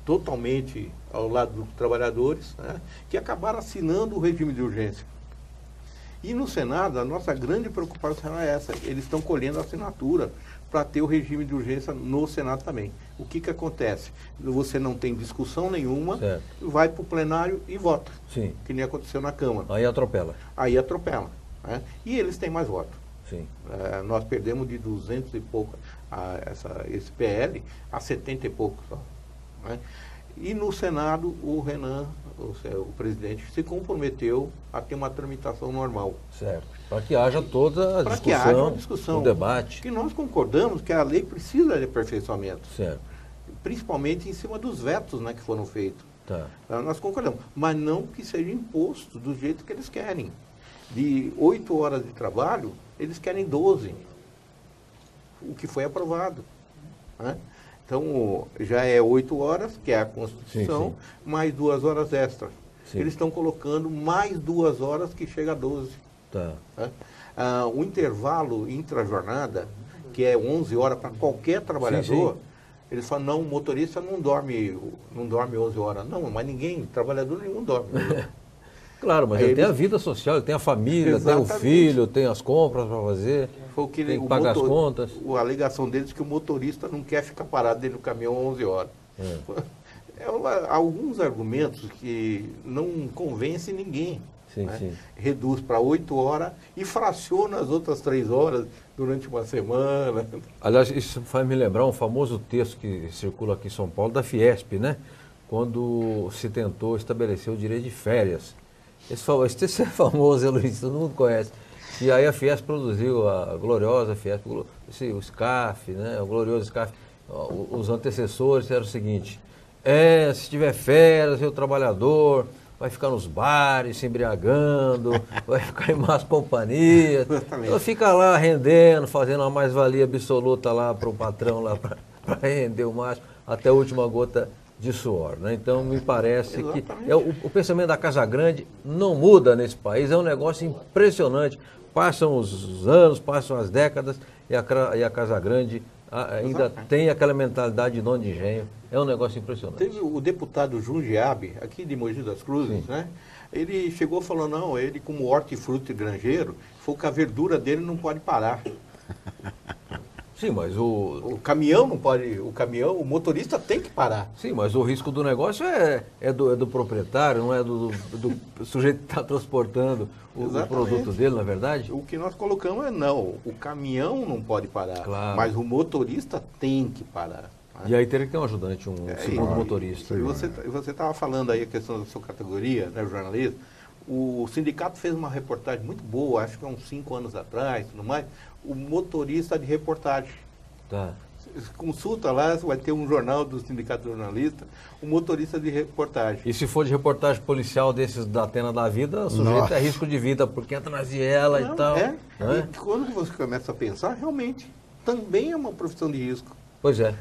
totalmente ao lado dos trabalhadores, né, que acabaram assinando o regime de urgência. E no Senado, a nossa grande preocupação é essa, eles estão colhendo a assinatura para ter o regime de urgência no Senado também. O que acontece? Você não tem discussão nenhuma, vai para o plenário e vota, que nem aconteceu na Câmara. Aí atropela. Né? E eles têm mais voto. Nós perdemos de 200 e pouco esse PL a 70 e pouco só. Né? E no Senado, o Renan, o presidente, se comprometeu a ter uma tramitação normal. Para que haja toda a discussão, o debate. Que nós concordamos que a lei precisa de aperfeiçoamento. Principalmente em cima dos vetos, né, que foram feitos. Nós concordamos. Mas não que seja imposto do jeito que eles querem. De 8 horas de trabalho, eles querem 12. O que foi aprovado. Né? Então, já é 8 horas, que é a Constituição, mais 2 horas extras. Eles estão colocando mais 2 horas, que chega a 12. Né? O intervalo intra-jornada, que é 11 horas para qualquer trabalhador, eles falam, não, o motorista não dorme 11 horas. Não, mas trabalhador nenhum dorme. Claro, mas ele tem a vida social, ele tem a família, tem o filho, tem as compras para fazer, tem que pagar as contas. A alegação deles é que o motorista não quer ficar parado dentro do caminhão 11 horas. alguns argumentos que não convencem ninguém. Sim, né? sim. Reduz para 8 horas e fraciona as outras 3 horas durante uma semana. Aliás, isso faz me lembrar um famoso texto que circula aqui em São Paulo, da Fiesp, né? Quando se tentou estabelecer o direito de férias. Esse texto é famoso, Luiz, todo mundo conhece. E aí a Fiesp produziu a gloriosa Fiesp, o SCAF, né? O glorioso SCAF. Os antecessores eram o seguinte: se tiver férias, o trabalhador vai ficar nos bares, se embriagando, vai ficar em más companhias, fica lá rendendo, fazendo uma mais-valia absoluta lá para o patrão, lá para render o máximo, até a última gota de suor. Né? Então, me parece que o pensamento da Casa Grande não muda nesse país, é um negócio impressionante. Passam os anos, passam as décadas e a Casa Grande ainda tem aquela mentalidade de dono de engenho. É um negócio impressionante. Teve o deputado Jundiabe, aqui de Mogi das Cruzes, né? Ele chegou e falou, não, ele como hortifruti granjeiro, falou que a verdura dele não pode parar. Sim, mas o caminhão não pode, o motorista tem que parar. Sim, mas o risco do negócio é do proprietário, não é do sujeito que está transportando o produto dele, na verdade? O que nós colocamos o caminhão não pode parar, claro, mas o motorista tem que parar. E aí teria que ter um ajudante, um segundo motorista. E você estava falando aí a questão da sua categoria, né, jornalismo. O sindicato fez uma reportagem muito boa, acho que há uns 5 anos atrás, tudo mais, o motorista de reportagem. Tá. Consulta lá, vai ter um jornal do Sindicato Jornalista, o motorista de reportagem. E se for de reportagem policial desses da Atena da vida, o sujeito é risco de vida, porque entra na viela e tal. E quando você começa a pensar, realmente, também é uma profissão de risco. Pois é.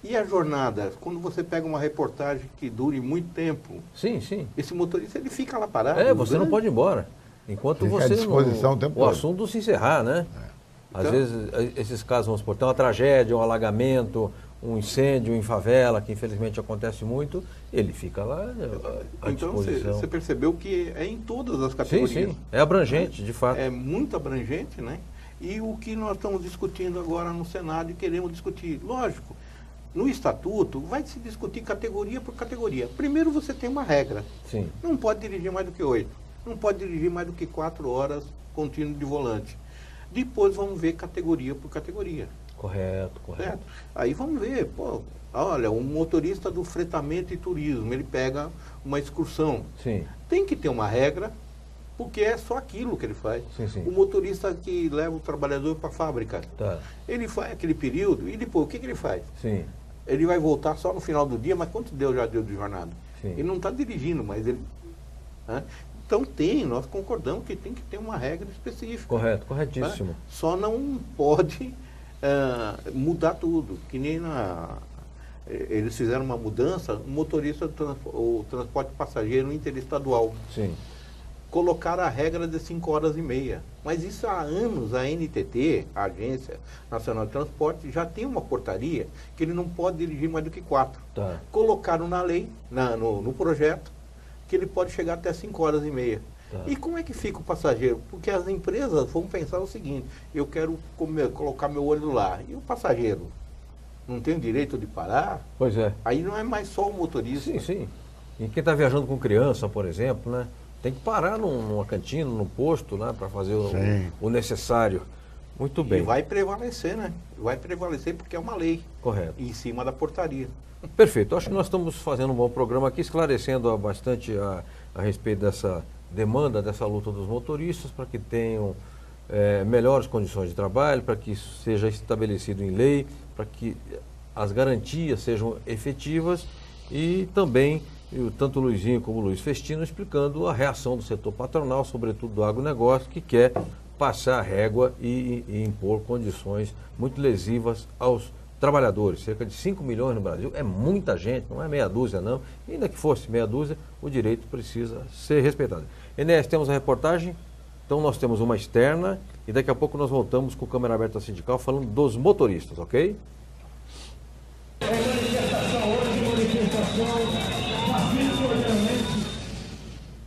E a jornada, quando você pega uma reportagem que dure muito tempo, sim, sim, esse motorista ele fica lá parado. Você não pode ir embora. Enquanto fica você à disposição o tempo todo. assunto não se encerrar, né? Às vezes, esses casos, vamos supor, tem uma tragédia, um alagamento, um incêndio em favela, que infelizmente acontece muito, ele fica lá à disposição. Então, você percebeu que é em todas as categorias. Sim, sim, é abrangente, de fato. É muito abrangente, né? E o que nós estamos discutindo agora no Senado e queremos discutir, lógico, no Estatuto vai se discutir categoria por categoria. Primeiro você tem uma regra. Sim. Não pode dirigir mais do que 8. Não pode dirigir mais do que 4 horas contínuo de volante. Depois vamos ver categoria por categoria. Correto. Certo? Aí vamos ver, olha, um motorista do fretamento e turismo, ele pega uma excursão. Sim. Tem que ter uma regra, porque é só aquilo que ele faz. Sim. O motorista que leva o trabalhador para a fábrica, ele faz aquele período e depois o que ele faz? Sim. Ele vai voltar só no final do dia, mas quanto já deu de jornada? Sim. Ele não está dirigindo, mas ele... Né? Então nós concordamos que tem que ter uma regra específica. Corretíssimo. Né? Só não pode mudar tudo, que nem eles fizeram uma mudança, o motorista o transporte passageiro interestadual. Sim. Colocaram a regra de 5 horas e meia. Mas isso há anos, a NTT, a Agência Nacional de Transporte, já tem uma portaria que ele não pode dirigir mais do que 4. Tá. Colocaram na lei, no projeto, que ele pode chegar até 5 horas e meia. Tá. E como é que fica o passageiro? Porque as empresas vão pensar o seguinte, eu quero colocar meu olho lá. E o passageiro não tem o direito de parar? Pois é. Aí não é mais só o motorista. Sim. E quem está viajando com criança, por exemplo, né? Tem que parar numa cantina, num posto, né? Para fazer o necessário. Muito bem. E vai prevalecer, né? Vai prevalecer porque é uma lei. Correto. Em cima da portaria. Perfeito. Acho que nós estamos fazendo um bom programa aqui, esclarecendo bastante a respeito dessa demanda, dessa luta dos motoristas, para que tenham melhores condições de trabalho, para que isso seja estabelecido em lei, para que as garantias sejam efetivas e também, tanto o Luizinho como o Luiz Festino, explicando a reação do setor patronal, sobretudo do agronegócio, que quer passar a régua e impor condições muito lesivas aos trabalhadores. Cerca de 5 milhões no Brasil, é muita gente, não é meia dúzia não. E ainda que fosse meia dúzia, o direito precisa ser respeitado. Enéas, temos a reportagem, então nós temos uma externa e daqui a pouco nós voltamos com o Câmara Aberta Sindical falando dos motoristas, ok?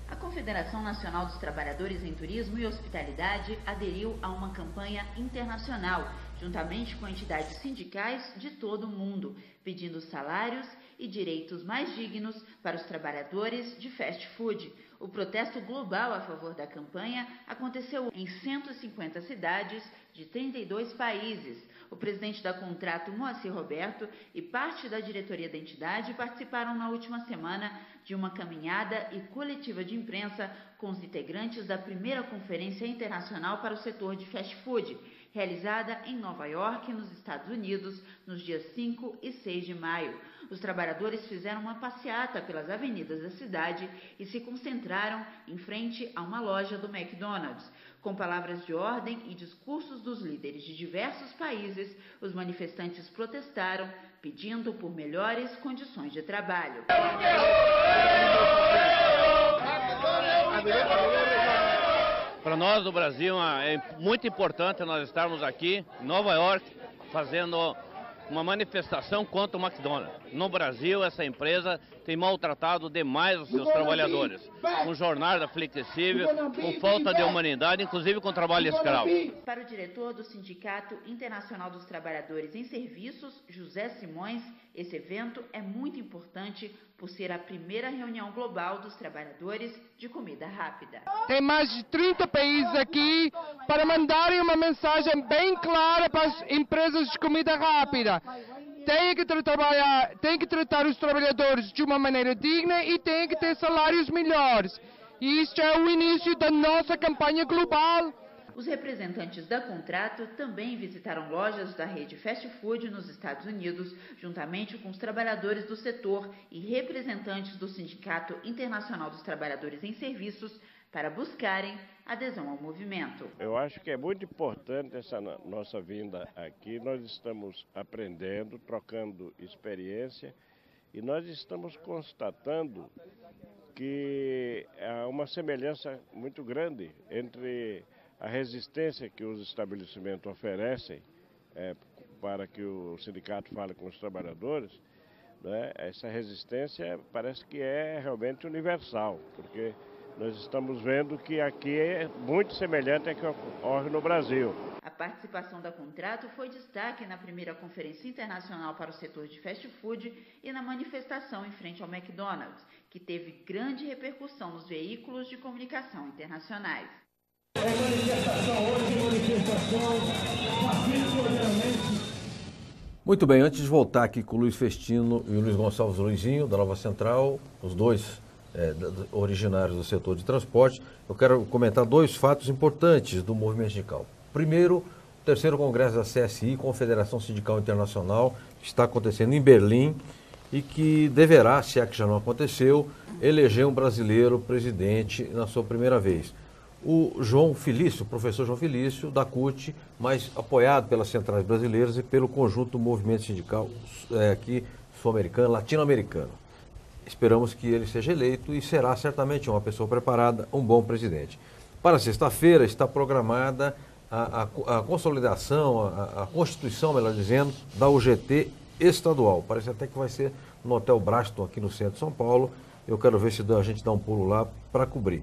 A Confederação Nacional dos Trabalhadores em Turismo e Hospitalidade aderiu a uma campanha internacional, juntamente com entidades sindicais de todo o mundo, pedindo salários e direitos mais dignos para os trabalhadores de fast food. O protesto global a favor da campanha aconteceu em 150 cidades de 32 países. O presidente da Contrato, Moacir Roberto, e parte da diretoria da entidade participaram na última semana de uma caminhada e coletiva de imprensa com os integrantes da primeira Conferência Internacional para o Setor de Fast Food, realizada em Nova York, nos Estados Unidos, nos dias 5 e 6 de maio. Os trabalhadores fizeram uma passeata pelas avenidas da cidade e se concentraram em frente a uma loja do McDonald's. Com palavras de ordem e discursos dos líderes de diversos países, os manifestantes protestaram, pedindo por melhores condições de trabalho. Para nós do Brasil é muito importante nós estarmos aqui em Nova York fazendo uma manifestação contra o McDonald's. No Brasil, essa empresa tem maltratado demais os seus trabalhadores, com jornada flexível, com falta de humanidade, inclusive com trabalho escravo. Para o diretor do Sindicato Internacional dos Trabalhadores em Serviços, José Simões, esse evento é muito importante por ser a primeira reunião global dos trabalhadores de comida rápida. Tem mais de 30 países aqui para mandarem uma mensagem bem clara para as empresas de comida rápida. Tem que tratar os trabalhadores de uma maneira digna e tem que ter salários melhores. E isto é o início da nossa campanha global. Os representantes da Contrato também visitaram lojas da rede fast food nos Estados Unidos, juntamente com os trabalhadores do setor e representantes do Sindicato Internacional dos Trabalhadores em Serviços, para buscarem adesão ao movimento. Eu acho que é muito importante essa nossa vinda aqui. Nós estamos aprendendo, trocando experiência e nós estamos constatando que há uma semelhança muito grande entre a resistência que os estabelecimentos oferecem para que o sindicato fale com os trabalhadores, né? Essa resistência parece que é realmente universal, porque nós estamos vendo que aqui é muito semelhante ao que ocorre no Brasil. A participação da Contrato foi destaque na primeira Conferência Internacional para o Setor de Fast Food e na manifestação em frente ao McDonald's, que teve grande repercussão nos veículos de comunicação internacionais. Muito bem, antes de voltar aqui com o Luiz Festino e o Luiz Gonçalves Luizinho, da Nova Central, os dois originários do setor de transporte, eu quero comentar dois fatos importantes do movimento sindical. Primeiro, o terceiro congresso da CSI, Confederação Sindical Internacional, que está acontecendo em Berlim e que deverá, se é que já não aconteceu, eleger um brasileiro presidente na sua primeira vez. O João Felício, o professor João Felício, da CUT, mas apoiado pelas centrais brasileiras e pelo conjunto do movimento sindical aqui sul-americano, latino-americano. Esperamos que ele seja eleito e será certamente uma pessoa preparada, um bom presidente. Para sexta-feira está programada a consolidação, a constituição, melhor dizendo, da UGT estadual. Parece até que vai ser no Hotel Braston, aqui no centro de São Paulo. Eu quero ver se a gente dá um pulo lá para cobrir.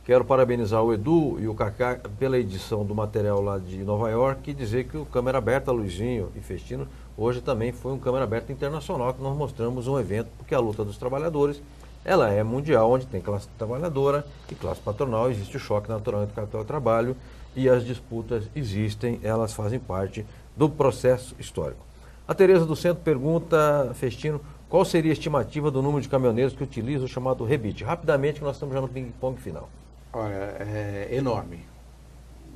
Quero parabenizar o Edu e o Cacá pela edição do material lá de Nova York e dizer que o Câmara Aberta, Luizinho e Festino, hoje também foi um Câmara Aberta internacional, que nós mostramos um evento, porque a luta dos trabalhadores, ela é mundial, onde tem classe trabalhadora e classe patronal, existe o choque natural entre capital e trabalho e as disputas existem, elas fazem parte do processo histórico. A Tereza do Centro pergunta, Festino, qual seria a estimativa do número de caminhoneiros que utilizam o chamado rebite? Rapidamente, que nós estamos já no ping-pong final. Olha, é enorme.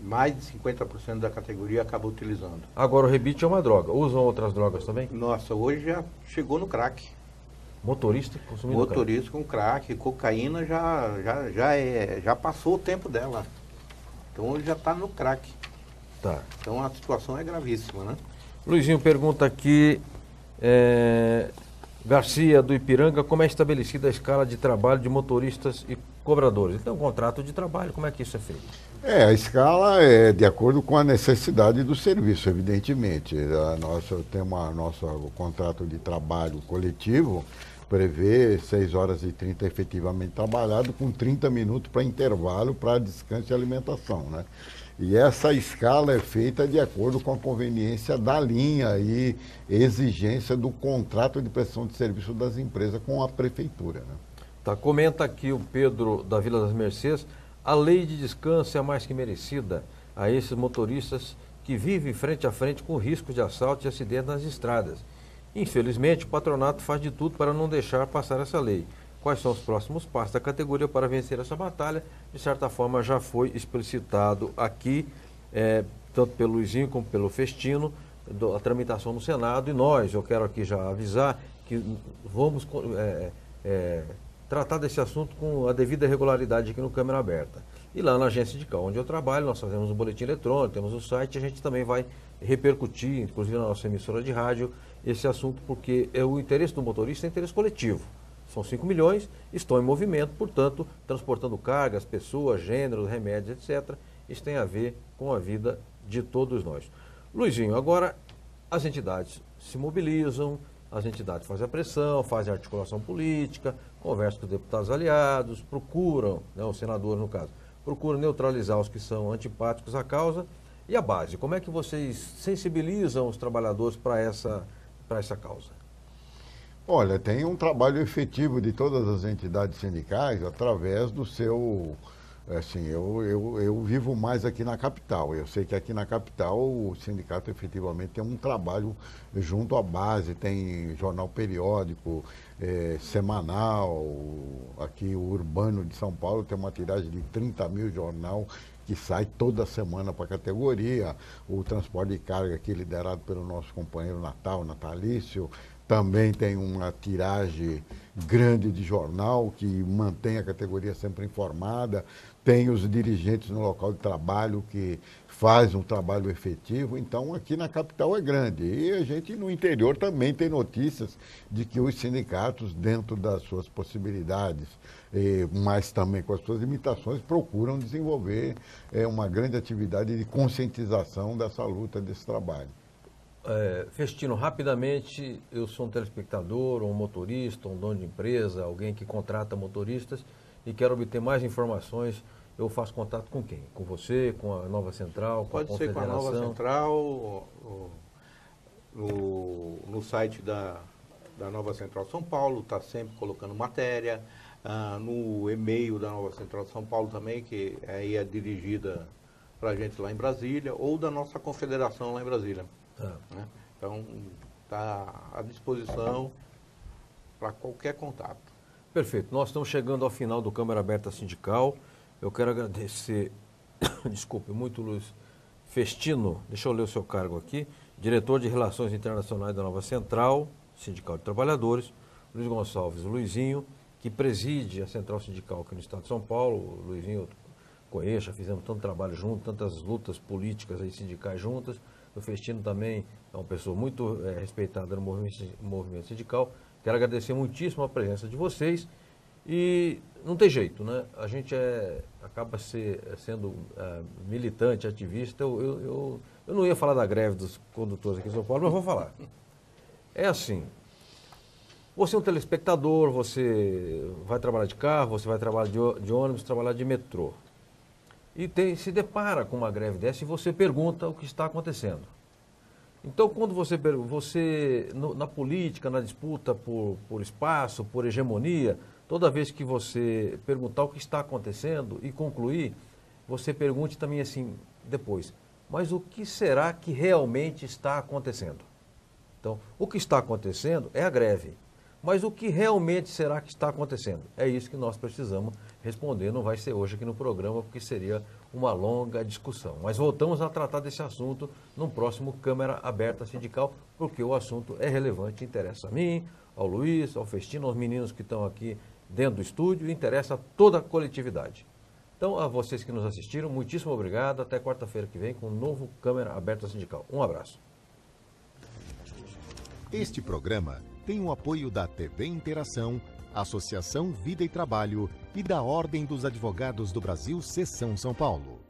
Mais de 50% da categoria acaba utilizando. Agora o rebite é uma droga. Usam outras drogas também? Nossa, hoje já chegou no crack. Motorista consumindo Motorista com crack. Cocaína já passou o tempo dela. Então hoje já está no crack. Tá. Então a situação é gravíssima, né? Luizinho pergunta aqui, Garcia do Ipiranga, como é estabelecida a escala de trabalho de motoristas e cobradores? Então, um contrato de trabalho, como é que isso é feito? A escala é de acordo com a necessidade do serviço, evidentemente. O contrato de trabalho coletivo prevê 6 horas e 30 efetivamente trabalhado, com 30 minutos para intervalo para descanso e alimentação, né? E essa escala é feita de acordo com a conveniência da linha e exigência do contrato de prestação de serviço das empresas com a prefeitura, né? Tá, comenta aqui o Pedro da Vila das Mercês, a lei de descanso é mais que merecida a esses motoristas que vivem frente a frente com risco de assalto e acidente nas estradas. Infelizmente, o patronato faz de tudo para não deixar passar essa lei. Quais são os próximos passos da categoria para vencer essa batalha? De certa forma, já foi explicitado aqui, tanto pelo Luizinho como pelo Festino, a tramitação no Senado. E nós, eu quero aqui já avisar que vamos tratar desse assunto com a devida regularidade aqui no Câmara Aberta. E lá na agência sindical onde eu trabalho, nós fazemos um boletim eletrônico, temos o site, a gente também vai repercutir, inclusive na nossa emissora de rádio, esse assunto, porque o interesse do motorista é interesse coletivo. São 5 milhões, estão em movimento, portanto, transportando cargas, pessoas, gêneros, remédios, etc. Isso tem a ver com a vida de todos nós. Luizinho, agora as entidades se mobilizam, as entidades fazem a pressão, fazem a articulação política, conversam com os deputados aliados, procuram, né, os senadores no caso, procuram neutralizar os que são antipáticos à causa. E a base, como é que vocês sensibilizam os trabalhadores para essa causa? Olha, tem um trabalho efetivo de todas as entidades sindicais através do seu... Assim, eu vivo mais aqui na capital. Eu sei que aqui na capital o sindicato efetivamente tem um trabalho junto à base, tem jornal periódico, semanal. Aqui o Urbano de São Paulo tem uma tiragem de 30 mil jornal que sai toda semana para a categoria. O transporte de carga aqui liderado pelo nosso companheiro Natalício, também tem uma tiragem grande de jornal que mantém a categoria sempre informada. Tem os dirigentes no local de trabalho que faz um trabalho efetivo. Então, aqui na capital é grande. E a gente no interior também tem notícias de que os sindicatos, dentro das suas possibilidades, mas também com as suas limitações, procuram desenvolver uma grande atividade de conscientização dessa luta, desse trabalho. Festino, rapidamente, eu sou um telespectador, um motorista, um dono de empresa, alguém que contrata motoristas e quero obter mais informações. Eu faço contato com quem? Com você, com a Nova Central, com a Confederação? Pode ser com a Nova Central, no site da Nova Central São Paulo, está sempre colocando matéria, no e-mail da Nova Central São Paulo também, que aí é dirigida para a gente lá em Brasília, ou da nossa confederação lá em Brasília. Né? Então, está à disposição para qualquer contato. Perfeito. Nós estamos chegando ao final do Câmara Aberta Sindical. Eu quero agradecer, desculpe, muito, Luiz Festino, deixa eu ler o seu cargo aqui, diretor de Relações Internacionais da Nova Central, Sindical de Trabalhadores, Luiz Gonçalves, Luizinho, que preside a Central Sindical aqui no Estado de São Paulo. Luizinho, eu conheço, já fizemos tanto trabalho junto, tantas lutas políticas aí, sindicais juntas. O Festino também é uma pessoa muito respeitada no movimento sindical. Quero agradecer muitíssimo a presença de vocês e não tem jeito, né? A gente acaba sendo militante, ativista. Eu não ia falar da greve dos condutores aqui em São Paulo, mas vou falar. É assim, você é um telespectador, você vai trabalhar de carro, você vai trabalhar de ônibus, trabalhar de metrô. E se depara com uma greve dessa e você pergunta o que está acontecendo. Então, quando você na política, na disputa por espaço, por hegemonia, toda vez que você perguntar o que está acontecendo e concluir, você pergunte também assim, depois, mas o que será que realmente está acontecendo? Então, o que está acontecendo é a greve. Mas o que realmente será que está acontecendo? É isso que nós precisamos responder. Não vai ser hoje aqui no programa, porque seria uma longa discussão. Mas voltamos a tratar desse assunto num próximo Câmara Aberta Sindical, porque o assunto é relevante, interessa a mim, ao Luiz, ao Festino, aos meninos que estão aqui dentro do estúdio, interessa a toda a coletividade. Então, a vocês que nos assistiram, muitíssimo obrigado. Até quarta-feira que vem com um novo Câmara Aberta Sindical. Um abraço. Este programa tem o apoio da TV Interação, Associação Vida e Trabalho e da Ordem dos Advogados do Brasil, Seção São Paulo.